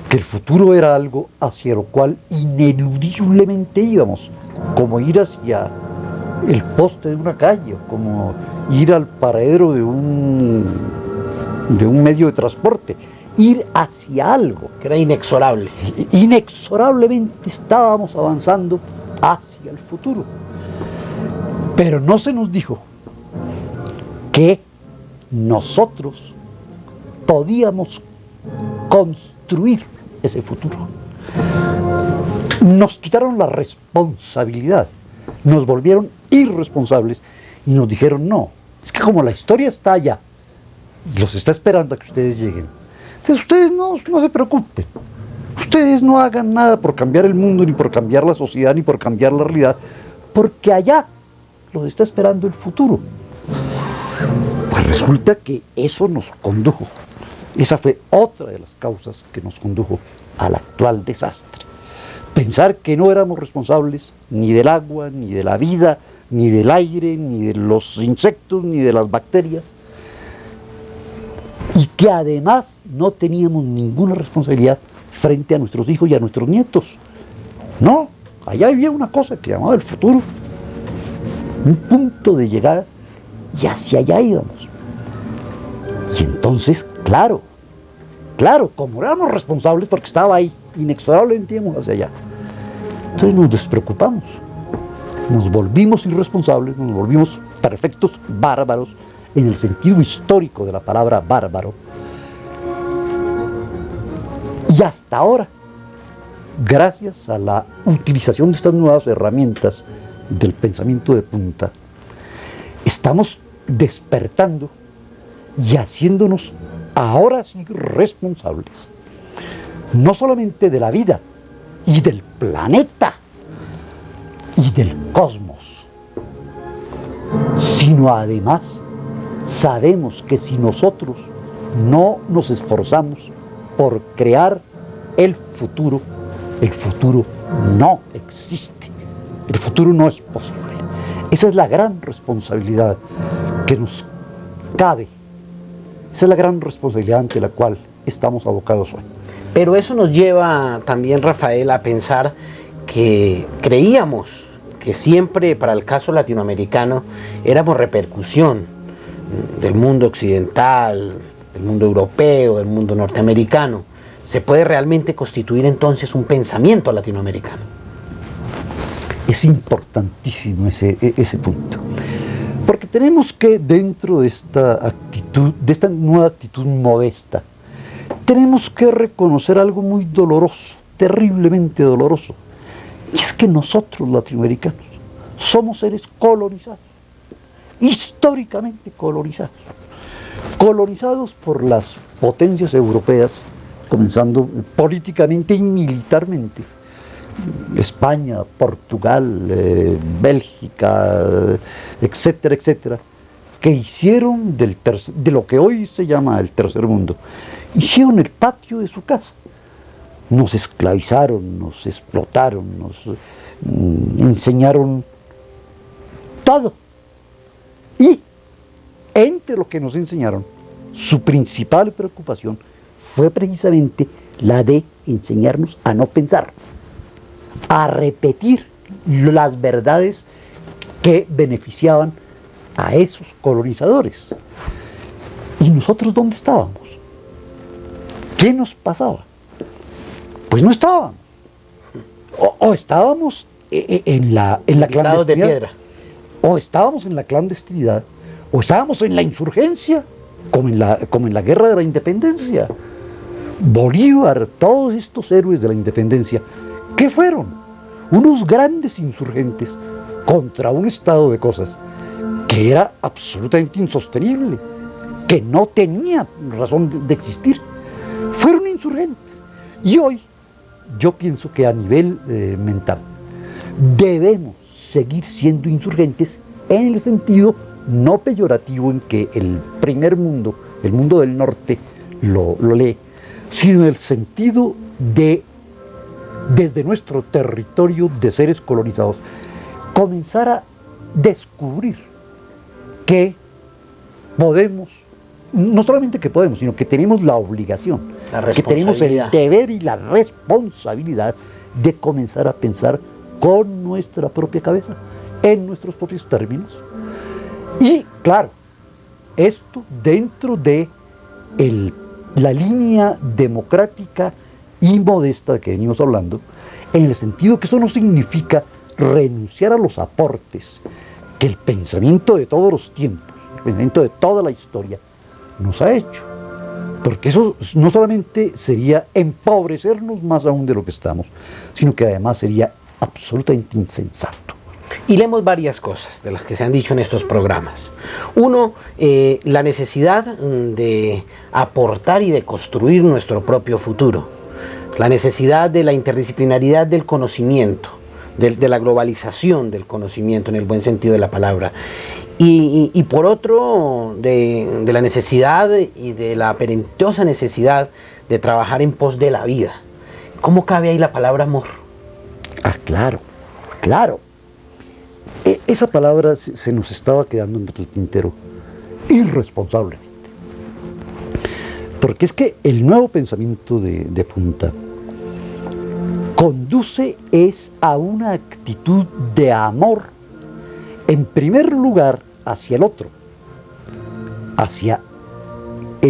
que el futuro era algo hacia lo cual ineludiblemente íbamos, como ir hacia el poste de una calle, o como ir al paradero de un medio de transporte, ir hacia algo. Que era inexorable. Inexorablemente estábamos avanzando hacia el futuro. Pero no se nos dijo que nosotros podíamos construir ese futuro. Nos quitaron la responsabilidad, nos volvieron irresponsables y nos dijeron, no, es que como la historia está allá y los está esperando a que ustedes lleguen, entonces ustedes no se preocupen, ustedes no hagan nada por cambiar el mundo, ni por cambiar la sociedad, ni por cambiar la realidad, porque allá los está esperando el futuro. Pues resulta que eso nos condujo, esa fue otra de las causas que nos condujo al actual desastre. Pensar que no éramos responsables ni del agua, ni de la vida, ni del aire, ni de los insectos, ni de las bacterias, y que además no teníamos ninguna responsabilidad frente a nuestros hijos y a nuestros nietos. No, allá había una cosa que llamaba el futuro, un punto de llegada, y hacia allá íbamos. Y entonces, claro, como éramos responsables porque estaba ahí, inexorablemente íbamos hacia allá, entonces nos despreocupamos, nos volvimos irresponsables, nos volvimos perfectos bárbaros, en el sentido histórico de la palabra bárbaro. Y hasta ahora, gracias a la utilización de estas nuevas herramientas del pensamiento de punta, estamos despertando y haciéndonos ahora sí responsables, no solamente de la vida y del planeta y del cosmos, sino además sabemos que si nosotros no nos esforzamos por crear el futuro no existe, el futuro no es posible. Esa es la gran responsabilidad que nos cabe, esa es la gran responsabilidad ante la cual estamos abocados hoy. Pero eso nos lleva también, Rafael, a pensar que creíamos que siempre para el caso latinoamericano éramos repercusión del mundo occidental, del mundo europeo, del mundo norteamericano. ¿Se puede realmente constituir entonces un pensamiento latinoamericano? Es importantísimo ese punto, porque tenemos que, dentro de esta actitud, de esta nueva actitud modesta, tenemos que reconocer algo muy doloroso, terriblemente doloroso, y es que nosotros latinoamericanos somos seres colonizados, históricamente colonizados por las potencias europeas, comenzando políticamente y militarmente, España, Portugal, Bélgica, etcétera, etcétera, que hicieron de lo que hoy se llama el tercer mundo, hicieron el patio de su casa. Nos esclavizaron, nos explotaron, nos enseñaron todo. Y entre lo que nos enseñaron, su principal preocupación fue precisamente la de enseñarnos a no pensar, a repetir las verdades que beneficiaban a esos colonizadores. ¿Y nosotros dónde estábamos? ¿Qué nos pasaba? Pues no estábamos. O estábamos en la clandestinidad. De piedra. O estábamos en la clandestinidad, o estábamos en la insurgencia, como en la guerra de la independencia. Bolívar, todos estos héroes de la independencia, ¿qué fueron? Unos grandes insurgentes contra un estado de cosas que era absolutamente insostenible, que no tenía razón de existir. Fueron insurgentes. Y hoy, yo pienso que a nivel mental, debemos seguir siendo insurgentes en el sentido no peyorativo en que el primer mundo, el mundo del norte, lo lee, sino en el sentido de, desde nuestro territorio de seres colonizados, comenzar a descubrir que podemos, no solamente que podemos, sino que tenemos la obligación, que tenemos el deber y la responsabilidad de comenzar a pensar con nuestra propia cabeza, en nuestros propios términos. Y claro, esto dentro de la línea democrática y modesta de que venimos hablando, en el sentido que eso no significa renunciar a los aportes que el pensamiento de todos los tiempos, el pensamiento de toda la historia nos ha hecho, porque eso no solamente sería empobrecernos más aún de lo que estamos, sino que además sería absolutamente insensato. Y leemos varias cosas de las que se han dicho en estos programas. Uno, la necesidad de aportar y de construir nuestro propio futuro. La necesidad de la interdisciplinaridad del conocimiento, de la globalización del conocimiento en el buen sentido de la palabra. Y por otro, de la necesidad y de la perentosa necesidad de trabajar en pos de la vida. ¿Cómo cabe ahí la palabra amor? Ah, claro, claro. Esa palabra se nos estaba quedando entre el tintero irresponsablemente. Porque es que el nuevo pensamiento de punta conduce a una actitud de amor, en primer lugar, hacia el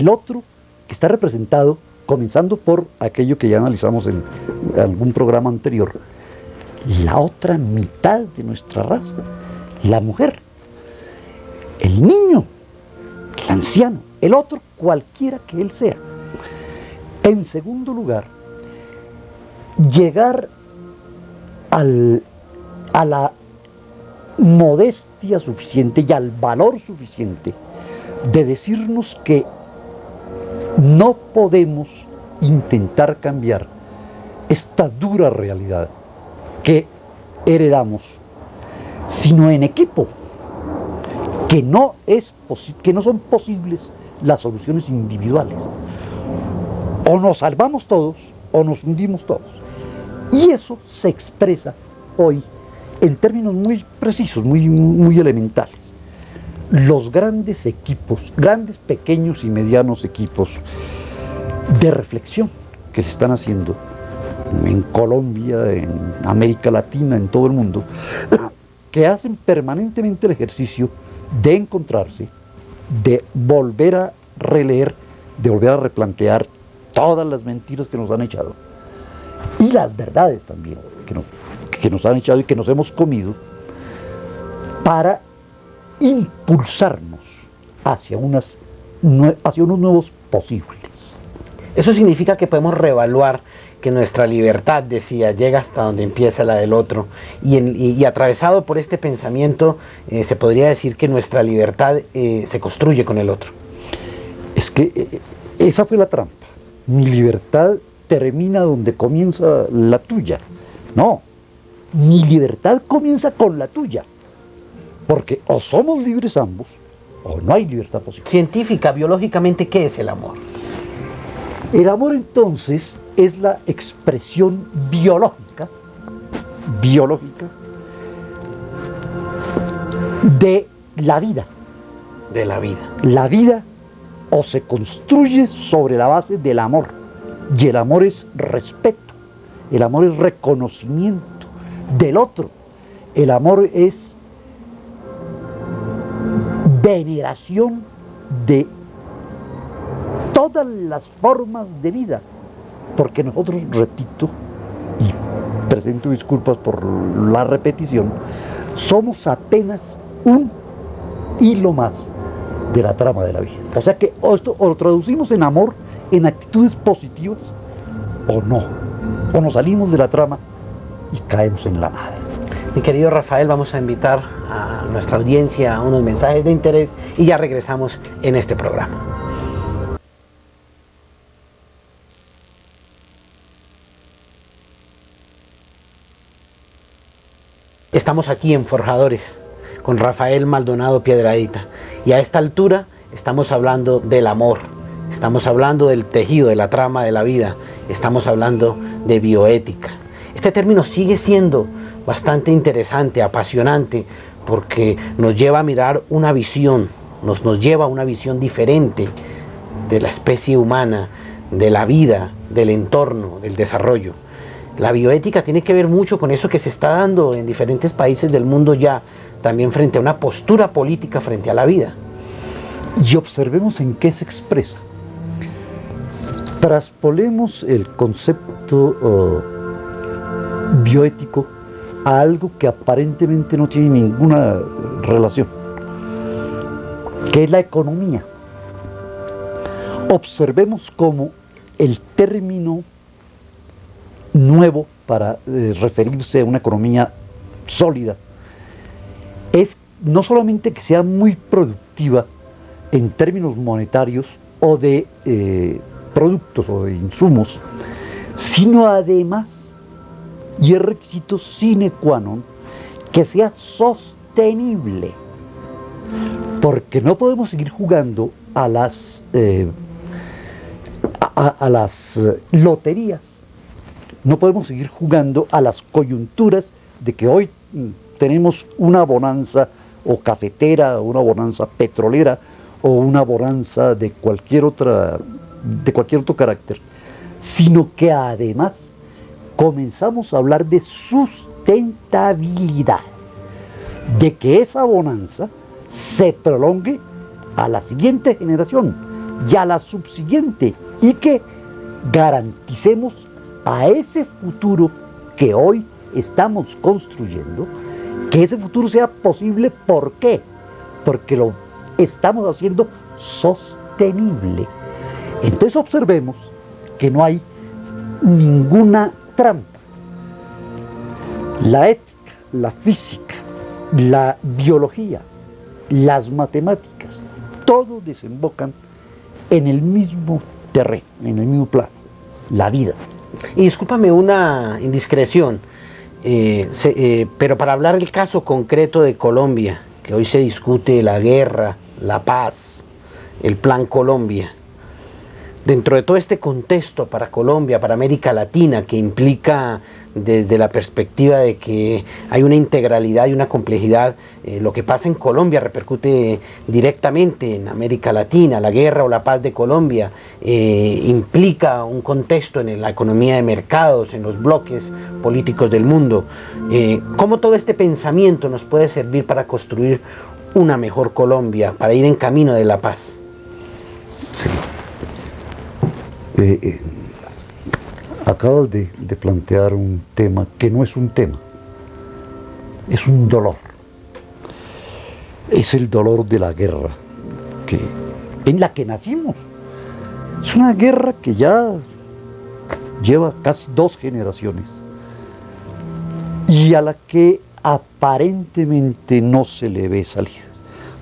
otro que está representado, comenzando por aquello que ya analizamos en algún programa anterior, la otra mitad de nuestra raza, la mujer, el niño, el anciano, el otro, cualquiera que él sea. En segundo lugar, llegar a la modestia suficiente y al valor suficiente de decirnos que no podemos intentar cambiar esta dura realidad que heredamos, sino en equipo, que no son posibles las soluciones individuales. O nos salvamos todos o nos hundimos todos. Y eso se expresa hoy en términos muy precisos, muy elementales. Los grandes equipos, grandes, pequeños y medianos equipos de reflexión que se están haciendo en Colombia, en América Latina, en todo el mundo, que hacen permanentemente el ejercicio de encontrarse, de volver a releer, de volver a replantear todas las mentiras que nos han echado y las verdades también que nos han echado y que nos hemos comido, para impulsarnos hacia unos nuevos posibles. Eso significa que podemos reevaluar que nuestra libertad, decía, llega hasta donde empieza la del otro, y atravesado por este pensamiento se podría decir que nuestra libertad se construye con el otro. Es que esa fue la trampa. Mi libertad termina donde comienza la tuya. No, mi libertad comienza con la tuya, porque o somos libres ambos o no hay libertad posible. Científica, biológicamente, ¿qué es el amor? El amor entonces es la expresión biológica de la vida. De la vida. La vida o se construye sobre la base del amor, y el amor es respeto, el amor es reconocimiento del otro, el amor es veneración de todas las formas de vida, porque nosotros, repito, y presento disculpas por la repetición, somos apenas un hilo más de la trama de la vida. O sea que esto o lo traducimos en amor, en actitudes positivas, o no, o nos salimos de la trama y caemos en la madre. Mi querido Rafael, vamos a invitar a nuestra audiencia a unos mensajes de interés y ya regresamos en este programa. Estamos aquí en Forjadores con Rafael Maldonado Piedradita, y a esta altura estamos hablando del amor, estamos hablando del tejido, de la trama de la vida, estamos hablando de bioética. Este término sigue siendo bastante interesante, apasionante, porque nos lleva a mirar una visión, nos lleva a una visión diferente de la especie humana, de la vida, del entorno, del desarrollo. La bioética tiene que ver mucho con eso que se está dando en diferentes países del mundo ya, también frente a una postura política frente a la vida. Y observemos en qué se expresa. Traspolemos el concepto bioético a algo que aparentemente no tiene ninguna relación, que es la economía. Observemos cómo el término nuevo para referirse a una economía sólida es no solamente que sea muy productiva en términos monetarios o de productos o de insumos, sino además, y es requisito sine qua non, que sea sostenible, porque no podemos seguir jugando a las loterías, no podemos seguir jugando a las coyunturas de que hoy tenemos una bonanza o cafetera, o una bonanza petrolera, o una bonanza de cualquier otro carácter, sino que además comenzamos a hablar de sustentabilidad, de que esa bonanza se prolongue a la siguiente generación y a la subsiguiente, y que garanticemos a ese futuro que hoy estamos construyendo, que ese futuro sea posible. ¿Por qué? Porque lo estamos haciendo sostenible. Entonces observemos que no hay ninguna trampa. La ética, la física, la biología, las matemáticas, todo desembocan en el mismo terreno, en el mismo plano, la vida. Y discúlpame una indiscreción, pero para hablar del caso concreto de Colombia, que hoy se discute la guerra, la paz, el Plan Colombia, dentro de todo este contexto para Colombia, para América Latina, que implica desde la perspectiva de que hay una integralidad y una complejidad, lo que pasa en Colombia repercute directamente en América Latina. La guerra o la paz de Colombia implica un contexto en la economía de mercados, en los bloques políticos del mundo. ¿Cómo todo este pensamiento nos puede servir para construir una mejor Colombia, para ir en camino de la paz? Sí. Acabas de plantear un tema que no es un tema, es un dolor. Es el dolor de la guerra en la que nacimos. Es una guerra que ya lleva casi 2 generaciones y a la que aparentemente no se le ve salida.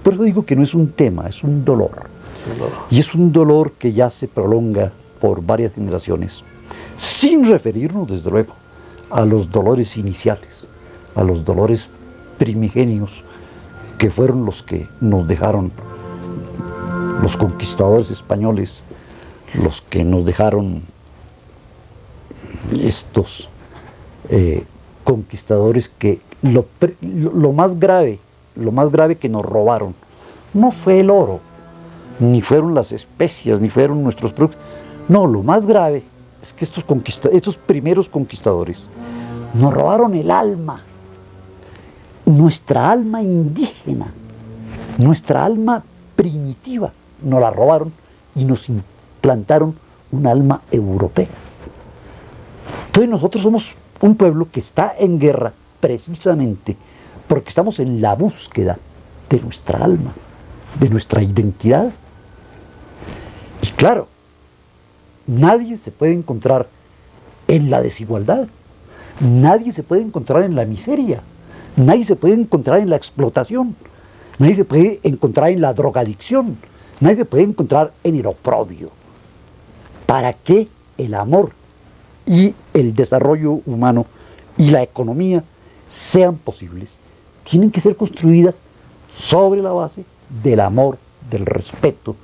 Por eso digo que no es un tema, es un dolor. Y es un dolor que ya se prolonga por varias generaciones, sin referirnos, desde luego, a los dolores iniciales, a los dolores primigenios, que fueron los que nos dejaron los conquistadores españoles, los que nos dejaron estos conquistadores que lo más grave que nos robaron no fue el oro, ni fueron las especias, ni fueron nuestros productos. No, lo más grave es que estos primeros conquistadores nos robaron el alma, nuestra alma indígena, nuestra alma primitiva, nos la robaron y nos implantaron un alma europea. Entonces nosotros somos un pueblo que está en guerra precisamente porque estamos en la búsqueda de nuestra alma, de nuestra identidad. Y claro, nadie se puede encontrar en la desigualdad, nadie se puede encontrar en la miseria, nadie se puede encontrar en la explotación, nadie se puede encontrar en la drogadicción, nadie se puede encontrar en el oprobio. Para que el amor y el desarrollo humano y la economía sean posibles, tienen que ser construidas sobre la base del amor, del respeto,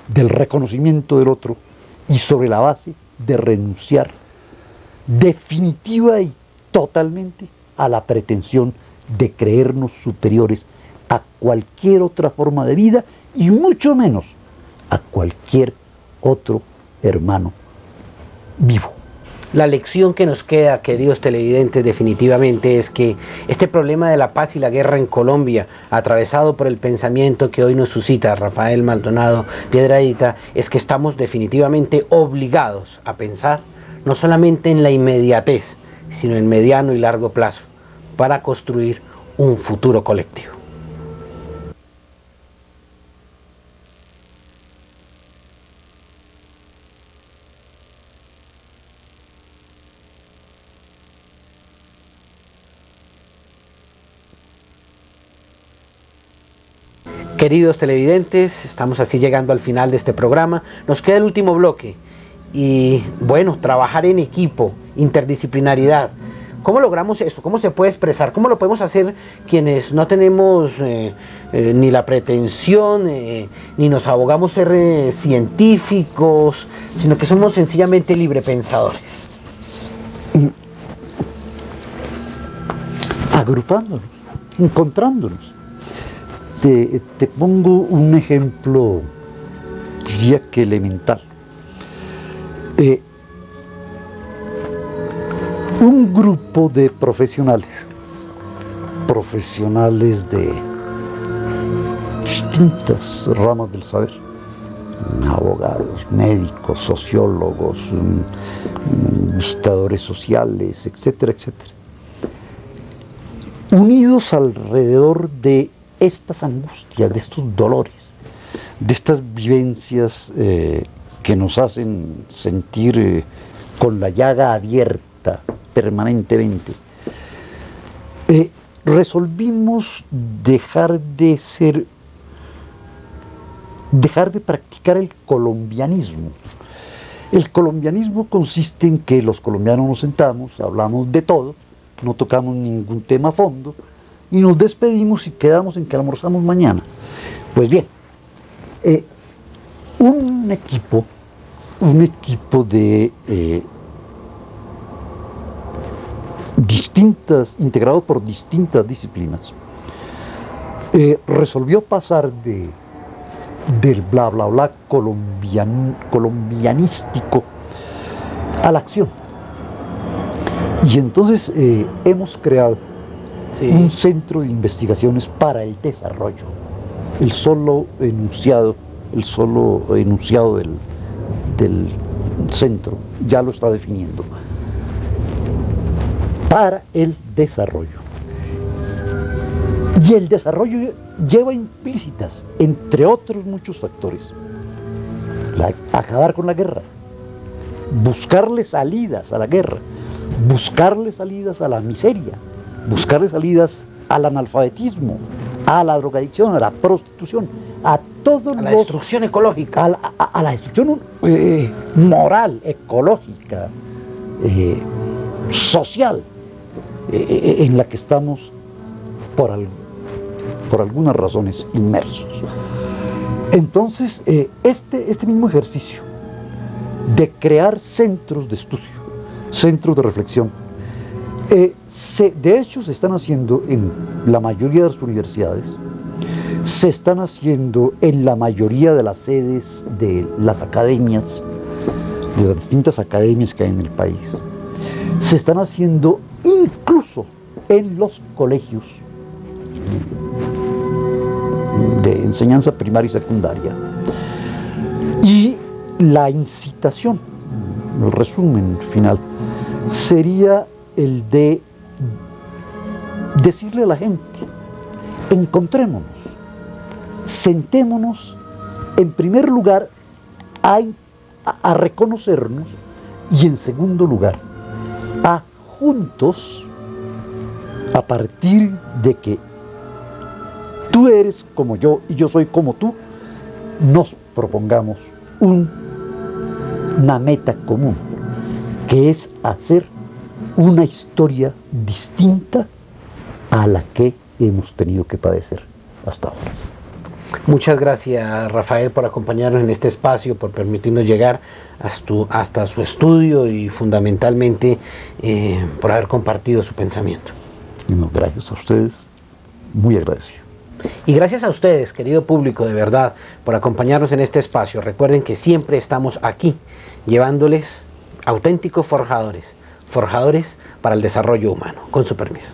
del reconocimiento del otro, y sobre la base de renunciar definitiva y totalmente a la pretensión de creernos superiores a cualquier otra forma de vida y mucho menos a cualquier otro hermano vivo. La lección que nos queda, queridos televidentes, definitivamente es que este problema de la paz y la guerra en Colombia, atravesado por el pensamiento que hoy nos suscita Rafael Maldonado Piedradita, es que estamos definitivamente obligados a pensar no solamente en la inmediatez, sino en mediano y largo plazo, para construir un futuro colectivo. Queridos televidentes, estamos así llegando al final de este programa. Nos queda el último bloque y bueno, trabajar en equipo, interdisciplinaridad. ¿Cómo logramos eso? ¿Cómo se puede expresar? ¿Cómo lo podemos hacer quienes no tenemos ni la pretensión, ni nos abogamos ser científicos, sino que somos sencillamente librepensadores? Agrupándonos, encontrándonos. Te pongo un ejemplo, diría que elemental. Un grupo de profesionales de distintas ramas del saber, abogados, médicos, sociólogos, visitadores sociales, etcétera, etcétera, unidos alrededor de estas angustias, de estos dolores, de estas vivencias que nos hacen sentir con la llaga abierta permanentemente, resolvimos dejar de practicar el colombianismo. El colombianismo consiste en que los colombianos nos sentamos, hablamos de todo, no tocamos ningún tema a fondo, y nos despedimos y quedamos en que almorzamos mañana. Pues bien, un equipo de integrado por distintas disciplinas, resolvió pasar del bla bla bla colombianístico a la acción. Y entonces hemos creado un centro de investigaciones para el desarrollo. El solo enunciado del centro ya lo está definiendo. Para el desarrollo. Y el desarrollo lleva implícitas, entre otros muchos factores, acabar con la guerra, buscarle salidas a la guerra, buscarle salidas a la miseria, buscarle salidas al analfabetismo, a la drogadicción, a la prostitución, a todos la destrucción ecológica, a la destrucción moral, ecológica, social, en la que estamos por algunas razones inmersos. Entonces, este mismo ejercicio de crear centros de estudio, centros de reflexión, de hecho se están haciendo en la mayoría de las universidades, se están haciendo en la mayoría de las sedes de las academias, de las distintas academias que hay en el país, se están haciendo incluso en los colegios de enseñanza primaria y secundaria. Y la incitación, el resumen final, sería el de decirle a la gente: encontrémonos, sentémonos en primer lugar a reconocernos, y en segundo lugar a juntos, a partir de que tú eres como yo y yo soy como tú, nos propongamos una meta común, que es hacer una historia distinta a la que hemos tenido que padecer hasta ahora. Muchas gracias, Rafael, por acompañarnos en este espacio, por permitirnos llegar hasta su estudio y fundamentalmente por haber compartido su pensamiento. No, gracias a ustedes, muy agradecido. Y gracias a ustedes, querido público, de verdad, por acompañarnos en este espacio. Recuerden que siempre estamos aquí, llevándoles auténticos forjadores, forjadores para el desarrollo humano. Con su permiso.